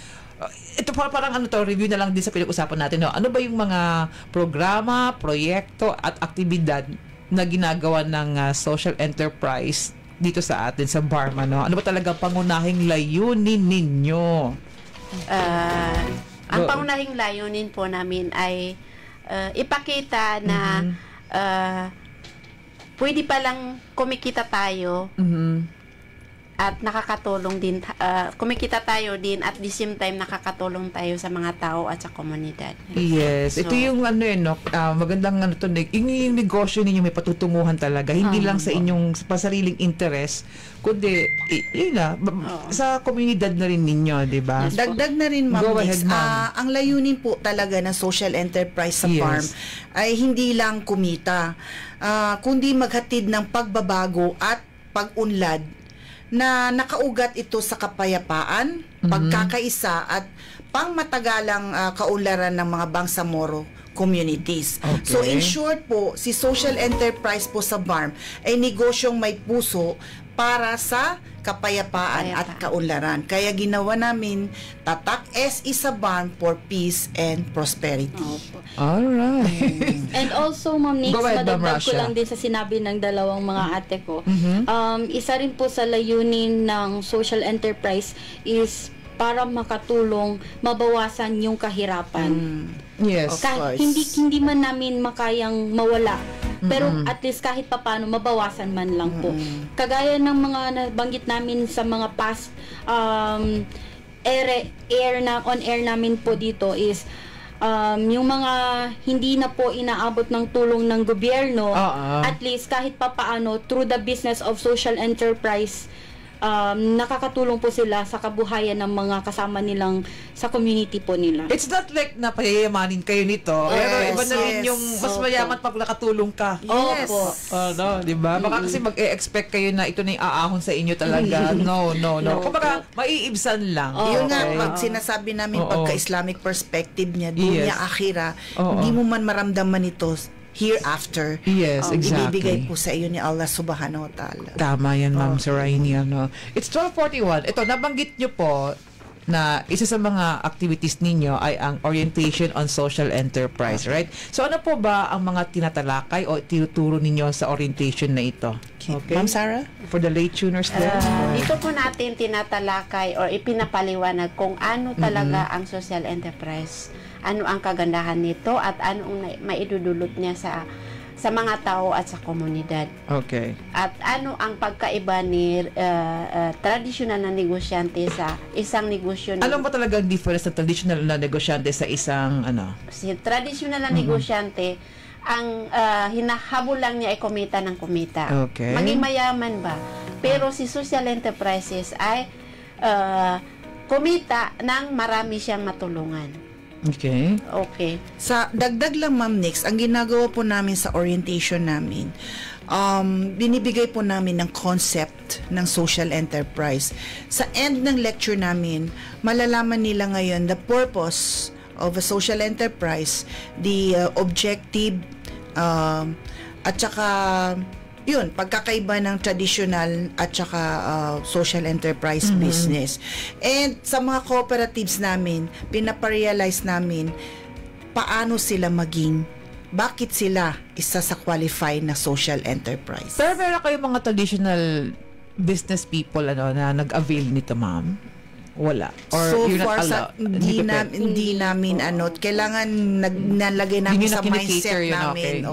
ito parang review na lang din sa pinag-usapan natin, no? Ano ba yung mga programa, proyekto, at aktibidad na ginagawa ng social enterprise dito sa atin, sa Barm, ano? Ano ba talaga pangunahing layunin ninyo? Ang pangunahing layunin po namin ay ipakita na pwede palang kumikita tayo at nakakatulong din, kumikita tayo din at the same time nakakatulong tayo sa mga tao at sa komunidad. Yes. So, ito yung magandang yung negosyo ninyo may patutunguhan talaga. Hindi lang sa inyong pasariling interest, kundi sa komunidad na rin ninyo, di ba? Yes, dagdag na rin, Ma'am Nix. Ang layunin po talaga ng social enterprise sa farm ay hindi lang kumita, kundi maghatid ng pagbabago at pag-unlad na nakaugat ito sa kapayapaan, pagkakaisa at pangmatagalang kaunlaran ng mga Bangsamoro communities. Okay. So in short po, si social enterprise po sa Barm ay negosyong may puso para sa kapayapaan at kaunlaran. Kaya ginawa namin Tatak SE sa Barm for peace and prosperity. Alright. And also, Ma'am Nix, madagdag ko lang din sa sinabi ng dalawang mga ate ko. Isa rin po sa layunin ng social enterprise is para makatulong mabawasan yung kahirapan. Yes. Hindi man namin makayang mawala, pero at least kahit papaano mabawasan man lang po. Kagaya ng mga nabanggit namin sa mga past on air namin po dito is yung mga hindi na po inaabot ng tulong ng gobyerno, at least kahit papaano through the business of social enterprise, nakakatulong po sila sa kabuhayan ng mga kasama nilang sa community po nila. It's not like na payayamanin kayo nito. Pero iba na rin yung mas mayaman pag nakatulong ka. Yes. No, di ba? Baka kasi mag-expect kayo na ito na yung aahon sa inyo talaga. No. Kumbaga, maiibsan lang. Yun nga, pag sinasabi namin pagka-Islamic perspective niya, dunya akhira, hindi mo man maramdaman ito hereafter. Yes, exactly. Ibibigay po sa iyo ni Allah subhanahu wa ta'ala. Tama yan, Ma'am Soraini. It's 12:41. Ito, nabanggit nyo po na isa sa mga activities ninyo ay ang orientation on social enterprise, right? So, ano po ba ang mga tinatalakay o tinuturo ninyo sa orientation na ito? Okay. Ma'am Sarah? For the late tuners there? Ito po natin tinatalakay or ipinapaliwanag kung ano talaga ang social enterprise. Ano ang kagandahan nito at ano ang maidudulot niya sa mga tao at sa komunidad. Okay. At ano ang pagkaiba ni traditional na negosyante sa isang negosyo. Ano ba talaga ang difference ng traditional na negosyante sa isang Si traditional na negosyante, ang hinahabol lang niya ay kumita ng kumita. Okay. Maging mayaman ba? Pero si social enterprises ay kumita ng marami siyang matulungan. Okay. Sa dagdag lang, Ma'am Nix, ang ginagawa po namin sa orientation namin, binibigay po namin ng concept ng social enterprise. Sa end ng lecture namin, malalaman nila ngayon the purpose of a social enterprise, the objective, at saka yun, pagkakaiba ng traditional at saka social enterprise business. And sa mga cooperatives namin, pinaparealize namin paano sila bakit sila isa sa qualified na social enterprise. Pero meron kayong mga traditional business people na nag-avail nito, ma'am? Wala. Or so far, hindi namin kailangan nalagay namin sa mindset namin.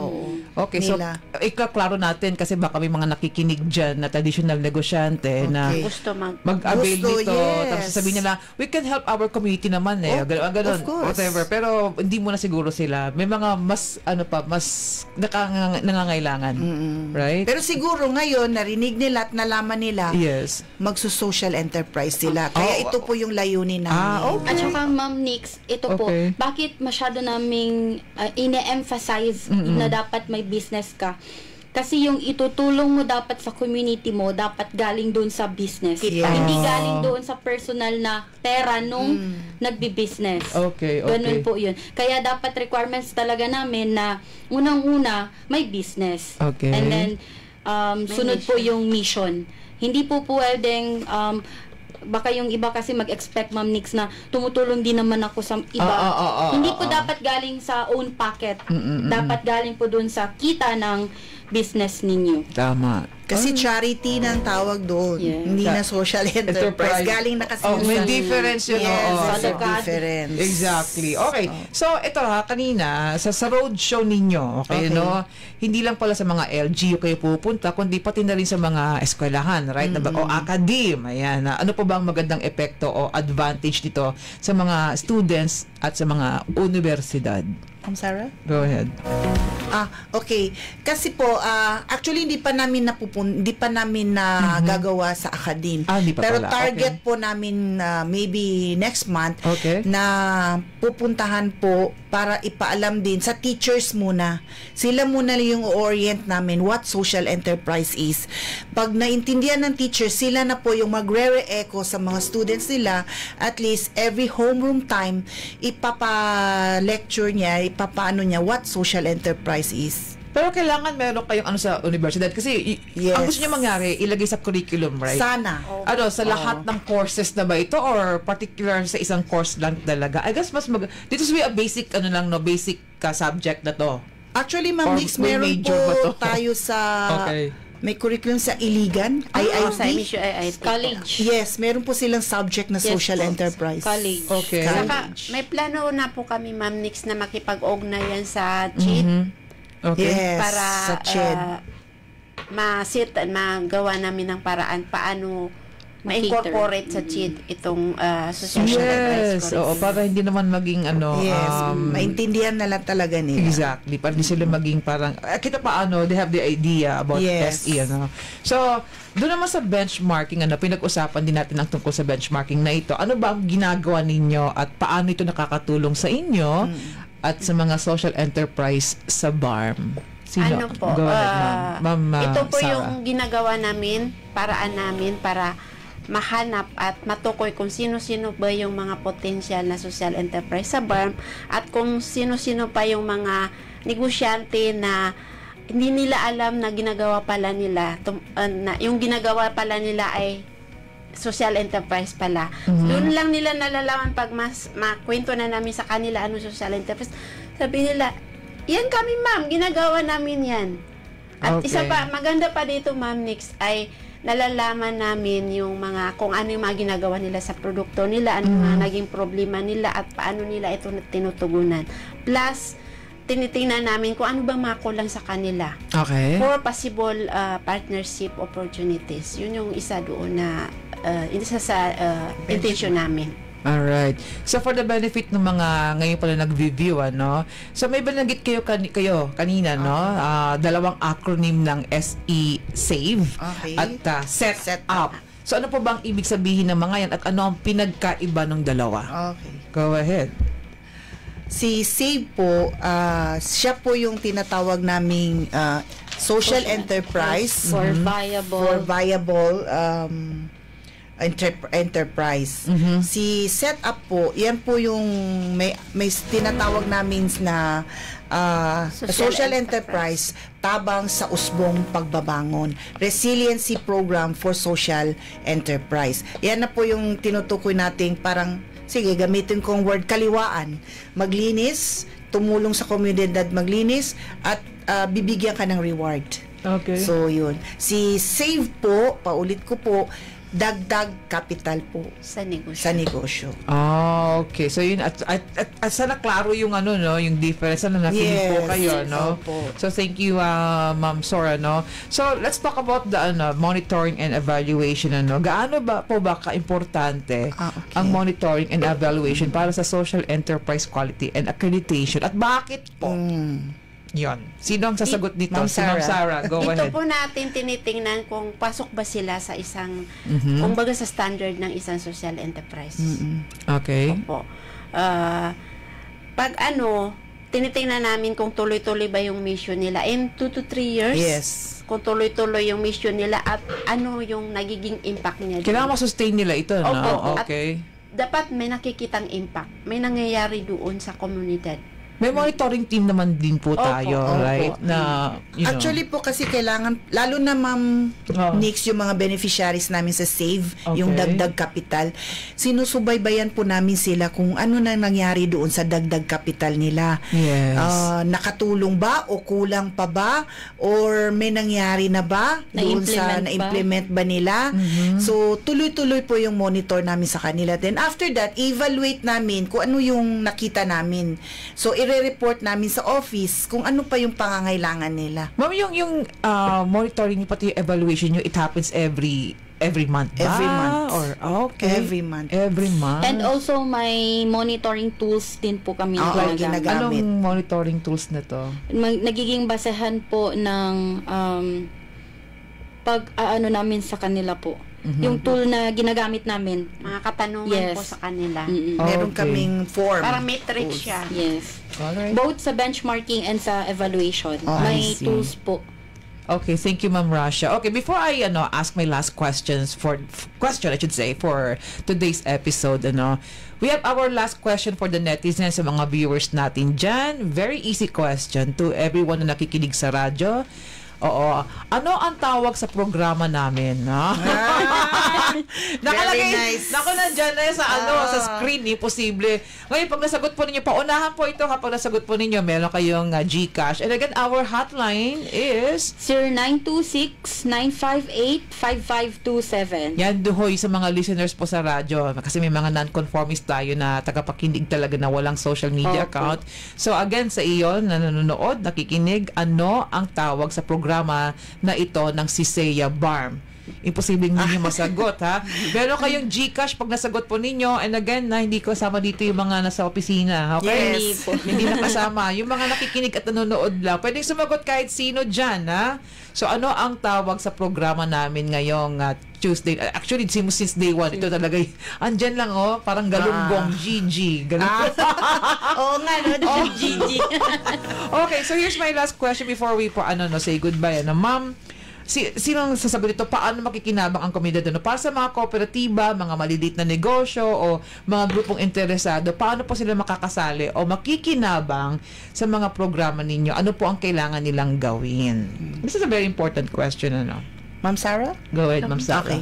Okay, so ikaklaro natin kasi baka may mga nakikinig dyan na traditional negosyante na gusto mag-avail nito. Tapos sasabihin nila, we can help our community naman ganun, whatever. Pero hindi mo na siguro sila. May mga mas nangangailangan. Right? Pero siguro ngayon, narinig nila at nalaman nila, magso-social enterprise sila. Kaya ito po yung layunin namin. At saka, Ma'am Nix, ito po, bakit masyado naming ine-emphasize na dapat may business ka? Kasi yung itutulong mo dapat sa community mo, dapat galing doon sa business. Hindi galing doon sa personal na pera nung nagbi-business. Ganun po yun. Kaya dapat requirements talaga namin na unang-una, may business. And then, sunod po yung mission. Hindi po pwedeng baka yung iba kasi mag-expect, Ma'am Nix, na tumutulong din naman ako sa iba. Hindi po dapat galing sa own pocket. Dapat galing po dun sa kita ng business ninyo. Tama. Kasi charity ng tawag doon. Hindi na social enterprise. Galing na kasi may difference yun. Difference. Exactly. Okay. So, ito kanina, sa road show ninyo, hindi lang pala sa mga LGU kayo pupunta, kundi pati na rin sa mga eskwelahan, right? O academe. Ayan. Ano po ba ang magandang epekto o advantage nito sa mga students at sa mga universidad? Sarah? Go ahead. Okay. Kasi po, actually hindi pa namin gagawa sa academe. Pero target po namin maybe next month na pupuntahan po para ipaalam din sa teachers muna. Sila muna yung orient namin what social enterprise is. Pag naintindihan ng teachers, sila na po yung magre-re-echo sa mga students nila. At least every homeroom time, ipapa-lecture niya, paano niya what social enterprise is. Pero kailangan meron kayong sa universidad kasi ang gusto niyo mangyari ilagay sa curriculum, right? Sana. Sa lahat ng courses na ba ito or particular sa isang course lang talaga? I guess dito sa basic basic subject na to. Actually, Ma'am Nix, meron po tayo sa may curriculum sa Iligan, IIT. College. Yes, meron po silang subject na social enterprise. College. Saka, may plano na po kami, Ma'am Nix, na makipag-ugnayan sa CHED. Para magawa namin ng paraan paano ma-incorporate sa CHID itong social enterprise. Yes, oo, para hindi naman maging maintindihan na lang talaga nila. Exactly, para hindi sila maging parang, kita paano, they have the idea about SE, So, doon naman sa benchmarking, pinag-usapan din natin ang tungkol sa benchmarking na ito. Ano ba ang ginagawa ninyo at paano ito nakakatulong sa inyo at sa mga social enterprise sa BARM? Sino? Ano po? Ito po Sarah. Yung ginagawa namin, paraan namin para mahanap at matukoy kung sino-sino ba yung mga potensyal na social enterprise sa BARM at kung sino-sino pa yung mga negosyante na hindi nila alam na ginagawa pala nila yung ginagawa pala nila ay social enterprise pala. Doon lang nila nalalaman pag mas makwento na namin sa kanila ano social enterprise. Sabi nila, yan kami ma'am, ginagawa namin yan. At isa pa, maganda pa dito ma'am Nix ay nalalaman namin yung kung ano yung mga ginagawa nila sa produkto nila, ano mga naging problema nila at paano nila ito tinutugunan. Plus, tinitingnan namin kung ano bang makulang sa kanila. For possible partnership opportunities. Yun yung isa doon na isa sa intention namin. Alright. So for the benefit ng mga ngayon pala nag-review, so may bananggit kayo kanina, dalawang acronym ng SE Save at Set Up. So ano po bang ibig sabihin ng mga yan at ano ang pinagkaiba ng dalawa? Go ahead. Si Save po, siya po yung tinatawag naming social enterprise for viable enterprise. Si Setup po, yan po yung may tinatawag namin na social enterprise tabang sa usbong pagbabangon. Resiliency Program for Social Enterprise. Yan na po yung tinutukoy nating parang, sige, gamitin kong word, kaliwaan. Maglinis, tumulong sa komunidad maglinis, at bibigyan ka ng reward. So, yun. Si Save po, paulit ko po, dagdag capital po sa negosyo. Okay. So yun at sana klaro yung yung difference na nakinig po kayo, So thank you Ma'am Sora, So let's talk about the monitoring and evaluation, Gaano ba ka-importante ang monitoring and evaluation para sa social enterprise quality and accreditation at bakit po? Yon. Sino ang sasagot dito? Si Ma'am Sarah. Go ahead. Ito po natin tinitingnan kung pasok ba sila sa isang, kumbaga sa standard ng isang social enterprise. Okay. Opo. Pag tinitingnan namin kung tuloy-tuloy ba yung mission nila. In 2 to 3 years, kung tuloy-tuloy yung mission nila at ano yung nagiging impact niya. Kailangan ma-sustain nila ito, no? Okay. At dapat may nakikitang impact. May nangyayari doon sa komunidad. May monitoring team naman din po tayo, right? Na, actually po kasi kailangan, lalo na Ma'am Nix, yung mga beneficiaries namin sa SAVE, yung dagdag capital, sinusubaybayan po namin sila kung ano na nangyari doon sa dagdag capital nila. Yes. Nakatulong ba o kulang pa ba? Or may nangyari na ba? Doon sa na-implement ba nila? So, tuloy-tuloy po yung monitor namin sa kanila. Then after that, evaluate namin kung ano yung nakita namin. So, i-report namin sa office kung ano pa yung pangangailangan nila. Ma'am, yung monitoring pati yung evaluation nyo, it happens every month ba? Every month. Every month. And also, may monitoring tools din po kami ginagamit. Anong monitoring tools na to? Nagiging basehan po ng pag-ano namin sa kanila po. Yung tool na ginagamit namin. Mga katanungan po sa kanila. Meron kaming form. Para matrix siya. Yes. Alright. Both sa benchmarking and sa evaluation. May tools po. Okay, thank you, Ma'am Rasha. Okay, before I ask my last question for today's episode, we have our last question for the netizens, sa mga viewers natin dyan. Very easy question to everyone na nakikinig sa radyo. Oo. Ano ang tawag sa programa namin? Nakalagay. Nice. Naku, nandyan na sa sa screen. Imposible. Ngayon, pag nasagot po ninyo, paunahan po ito kapag nasagot po ninyo, meron kayong GCash. And again, our hotline is 0926-958-5527. Yan, duhoy sa mga listeners po sa radyo. Kasi may mga non-conformist tayo na tagapakinig talaga na walang social media account. So again, sa iyo na nanonood, nakikinig, ano ang tawag sa programa na ito ng CISEA BARM? imposibleng ninyo masagot, ha? Meron kayong GCash pag nasagot po ninyo, and again, na hindi ko kasama dito yung mga nasa opisina, okay? Yes. Hindi nakasama. Yung mga nakikinig at nanonood lang, pwedeng sumagot kahit sino dyan, ha? So, ano ang tawag sa programa namin ngayong Tuesday? Actually, since day one, ito talaga, andyan lang, parang galunggong, GG. Oo nga, no? GG. Okay, so here's my last question before we say goodbye. Ma'am, sinong sasagot ito? Paano makikinabang ang komunidad? Para sa mga kooperatiba, mga maliliit na negosyo, o mga grupong interesado, paano po sila makakasali o makikinabang sa mga programa ninyo? Ano po ang kailangan nilang gawin? This is a very important question, Ma'am Sarah? Go ahead, Ma'am Sarah. Okay.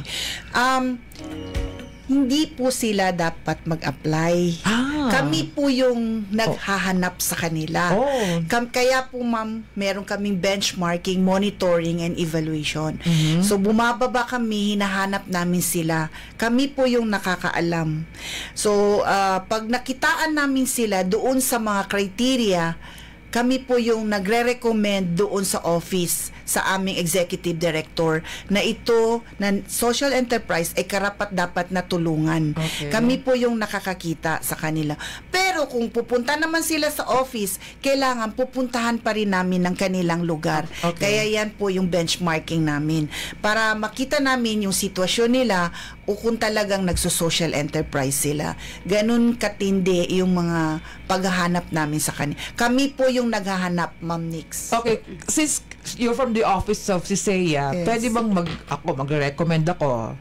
Hindi po sila dapat mag-apply. Kami po yung naghahanap sa kanila. Kaya po, ma'am, meron kaming benchmarking, monitoring, and evaluation. So, bumababa kami, hinahanap namin sila. Kami po yung nakakaalam. So, pag nakitaan namin sila doon sa mga criteria, kami po yung nagre-recommend doon sa office sa aming executive director na ito na social enterprise ay karapat-dapat na tulungan. Okay. Kami po yung nakakakita sa kanila. Pero kung pupunta naman sila sa office, kailangan pupuntahan pa rin namin ng kanilang lugar. Okay. Kaya yan po yung benchmarking namin para makita namin yung sitwasyon nila o kung talagang nagso-social enterprise sila. Ganun katindi yung mga paghahanap namin sa kanila. Kami po yung naghahanap, Ma'am Nix. Okay, since you're from the office of CISEA, Yes. pwede bang mag-recommend ako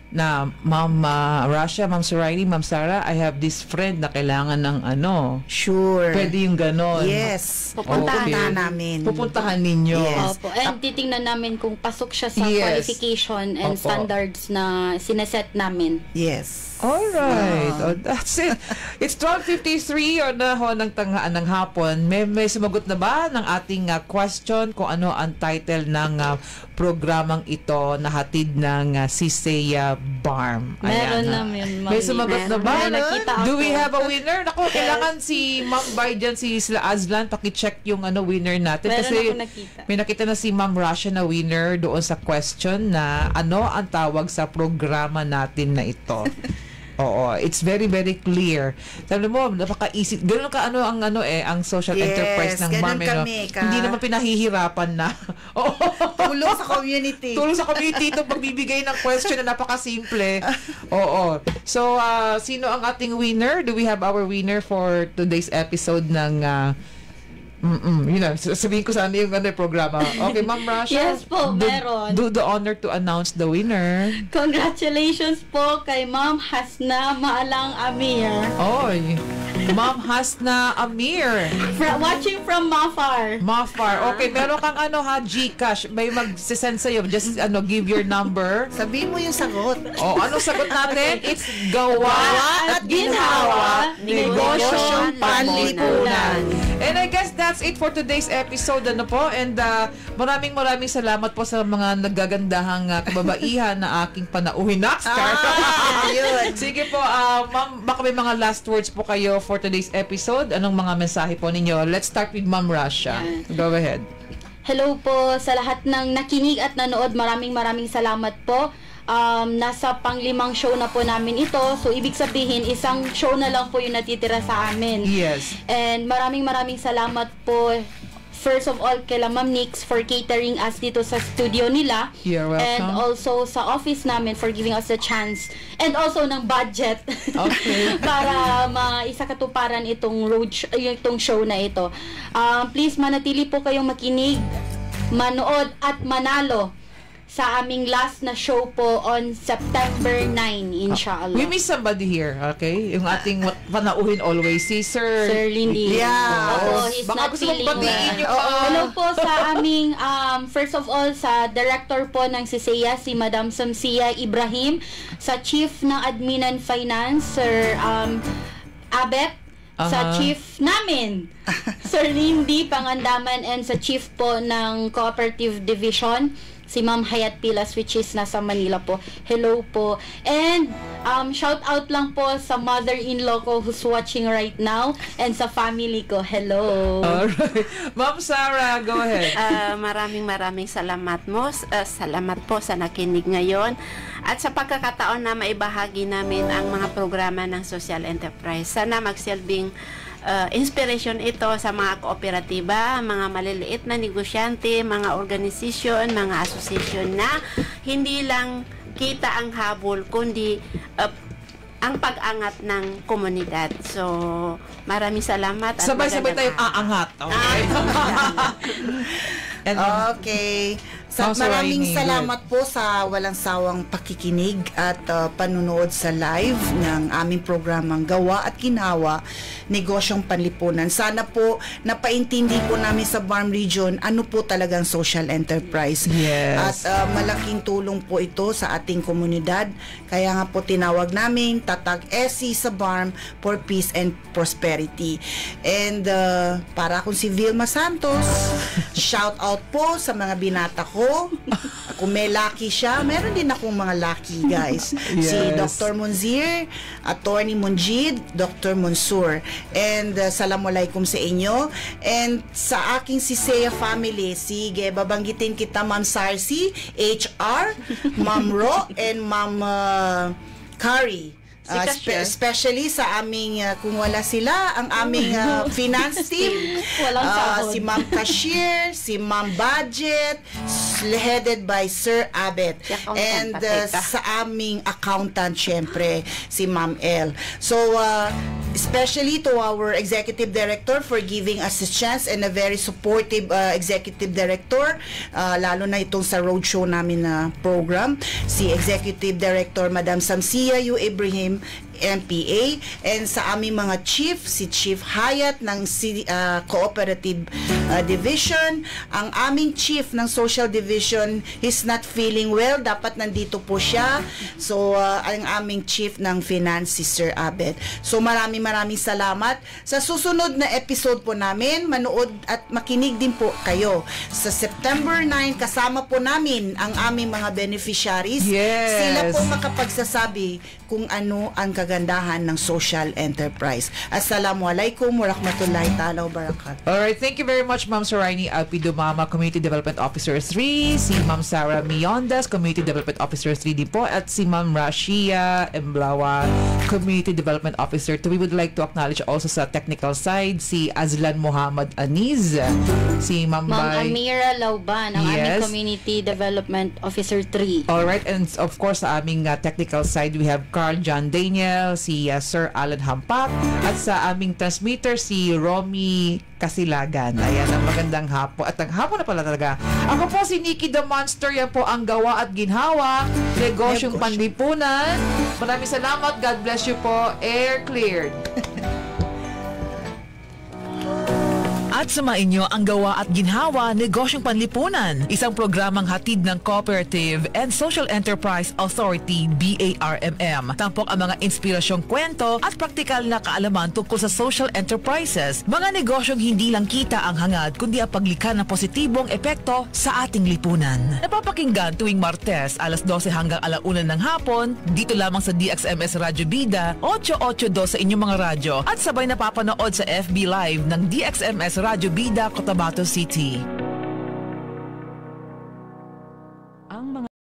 na Ma'am Rasha, Ma'am Soraili, Ma'am Sarah, I have this friend na kailangan ng Sure. Pwede yung ganon. Yes. Pupuntahan namin. Pupuntahan ninyo. Yes. Opo. And titingnan namin kung pasok siya sa Yes. qualification and Opo. standards na sineset namin. Yes. Alright. That's it. It's 12:53 or na ho ng tangaan ng hapon. May sumagot na ba ng ating question kung ano ang title ng programang ito na hatid ng CISEA BARM? Meron Ayan, namin, Ma'am. May sumagot na ba? May nakita Do we ako. have a winner? Naku, kailangan si Ma'am Biden, si Sila Azlan, paki-check yung winner natin. Meron Kasi ako nakita. may nakita na si Ma'am Rasha na winner doon sa question na ano ang tawag sa programa natin na ito. Oo, it's very, very clear. Sabi mo, napaka-easy. Ganun ka ang social enterprise ng ganun BARM. kami, Hindi naman pinahihirapan na. Oo. Tulong sa community. Tulong sa community itong pagbibigay ng question na napaka-simple. Oo. So, sino ang ating winner? Do we have our winner for today's episode ng sabihin ko sana yung programa. Okay, Ma'am Rasha. Yes po, meron. Do the honor to announce the winner. Congratulations po kay Ma'am Hasna Maalang Amir. Oy, Ma'am Hasna Amir. Watching from Mafar. Okay, meron kang GCash. May mag-send sa'yo. Just give your number. Sabihin mo yung sagot. Anong sagot natin? It's gawa at ginhawa, negosyong panlipunan. And I guess that's it for today's episode, And maraming salamat po sa mga naggagandahang kababaihan na aking panauhin. Yun. Sige po, Ma'am, baka may mga last words po kayo for today's episode. Anong mga mensahe po ninyo? Let's start with Ma'am Rasha. Go ahead. Hello po sa lahat ng nakinig at nanood. Maraming salamat po. Nasa pang-5 show na po namin ito. So, ibig sabihin, isang show na lang po yung natitira sa amin. Yes. And maraming salamat po. First of all, kay Ma'am Nix for catering us dito sa studio nila. You're welcome. And also sa office namin for giving us a chance. And also ng budget. Okay. Para maisakatuparan itong show na ito. Please, manatili po kayong makinig, manood at manalo sa aming last na show po on September 9, inshallah. We miss somebody here, okay? Yung ating panauhin always, si Sir Lindy. Yeah. Opo, he's Baka not gusto mong feeling batiin well. yung Hello po sa aming, first of all, sa director po ng CISEA, si Madam Samsia Ibrahim, sa chief ng Admin and Finance, Sir Abet, sa chief namin, Sir Lindy Pangandaman, and sa chief po ng Cooperative Division, si Ma'am Hayat Pilas, which is nasa Manila po. Hello po. And shout out lang po sa mother-in-law ko who's watching right now and sa family ko. Hello. Alright. Ma'am Sarah, go ahead. Maraming salamat mo. Salamat po sa nakinig ngayon at sa pagkakataon na maibahagi namin ang mga programa ng social enterprise. Sana magsilbing inspiration ito sa mga kooperatiba, mga maliliit na negosyante, mga organisasyon, mga asosasyon na hindi lang kita ang habol, kundi ang pag-angat ng komunidad. So, maraming salamat. Sabay-sabay tayong aangat. Okay. Okay. Maraming salamat po sa walang sawang pakikinig at panunood sa live ng aming programang Gawa at Ginhawa, Negosyong Panlipunan. Sana po napaintindi po namin sa BARM Region ano po talagang social enterprise. Yes. At malaking tulong po ito sa ating komunidad. Kaya nga po tinawag namin Tatag SC sa BARM for Peace and Prosperity. And para akong si Vilma Santos, shout out po sa mga binata ko. Kung may lucky siya, meron din akong mga lucky guys. Yes. Si Dr. Munzir, Attorney Munjid, Dr. Monsur. And Assalamualaikum sa inyo. And sa aking si Seya family, sige, babanggitin kita Ma'am Sarsi, HR, Ma'am Ro, and Ma'am Kari. Especially sa aming, kung wala sila, ang aming finance team. Si Ma'am Cashier, si Ma'am Budget, headed by Sir Abet. And sa aming accountant, syempre, si Ma'am L. So, especially to our Executive Director for giving us a chance and a very supportive Executive Director, lalo na itong sa roadshow namin na program, si Executive Director Madam Samsia Yu Ibrahim, MPA, and sa aming mga chief, si Chief Hayat ng Cooperative Division, ang aming chief ng Social Division is not feeling well, dapat nandito po siya. So, ang aming chief ng Finance, si Sir Abed. So, maraming salamat. Sa susunod na episode po namin, manood at makinig din po kayo. Sa September 9, kasama po namin ang aming mga beneficiaries. Yes. Sila po makapagsasabi kung ano ang kagandahan ng social enterprise. Assalamualaikum warahmatullahi ta'ala wabarakatuh. Alright, thank you very much Ma'am Soraini Alpidumama, Community Development Officer 3, si Ma'am Sarah Miondas, Community Development Officer 3 din po, at si Ma'am Rashia Emblawa, Community Development Officer 2. We would like to acknowledge also sa technical side, si Azlan Muhammad Aniz, si Ma'am Amira Lauban, ang aming Community Development Officer 3. Alright, and of course sa aming technical side, we have Carl John Daniel, si Sir Alan Hampak, at sa aming transmitter si Romy Kasilagan. Ayan, ang magandang hapon. At ang hapon na pala talaga. Ako po si Nikki the Monster. Yan po ang Gawa at Ginhawa, Negosyong Panlipunan. Maraming salamat. God bless you po. Air cleared. At sumainyo ang Gawa at Ginhawa, Negosyong Panlipunan, isang programang hatid ng Cooperative and Social Enterprise Authority, BARMM. Tampok ang mga inspirasyong kwento at praktikal na kaalaman tungkol sa social enterprises, mga negosyong hindi lang kita ang hangad kundi ang paglikha ng positibong epekto sa ating lipunan. Napapakinggan tuwing Martes alas 12 hanggang 1:00 ng hapon, dito lamang sa DXMS Radyo Bida, 882 sa inyong mga radyo, at sabay napapanood sa FB Live ng DXMS Radyo Bida, Cotabato City.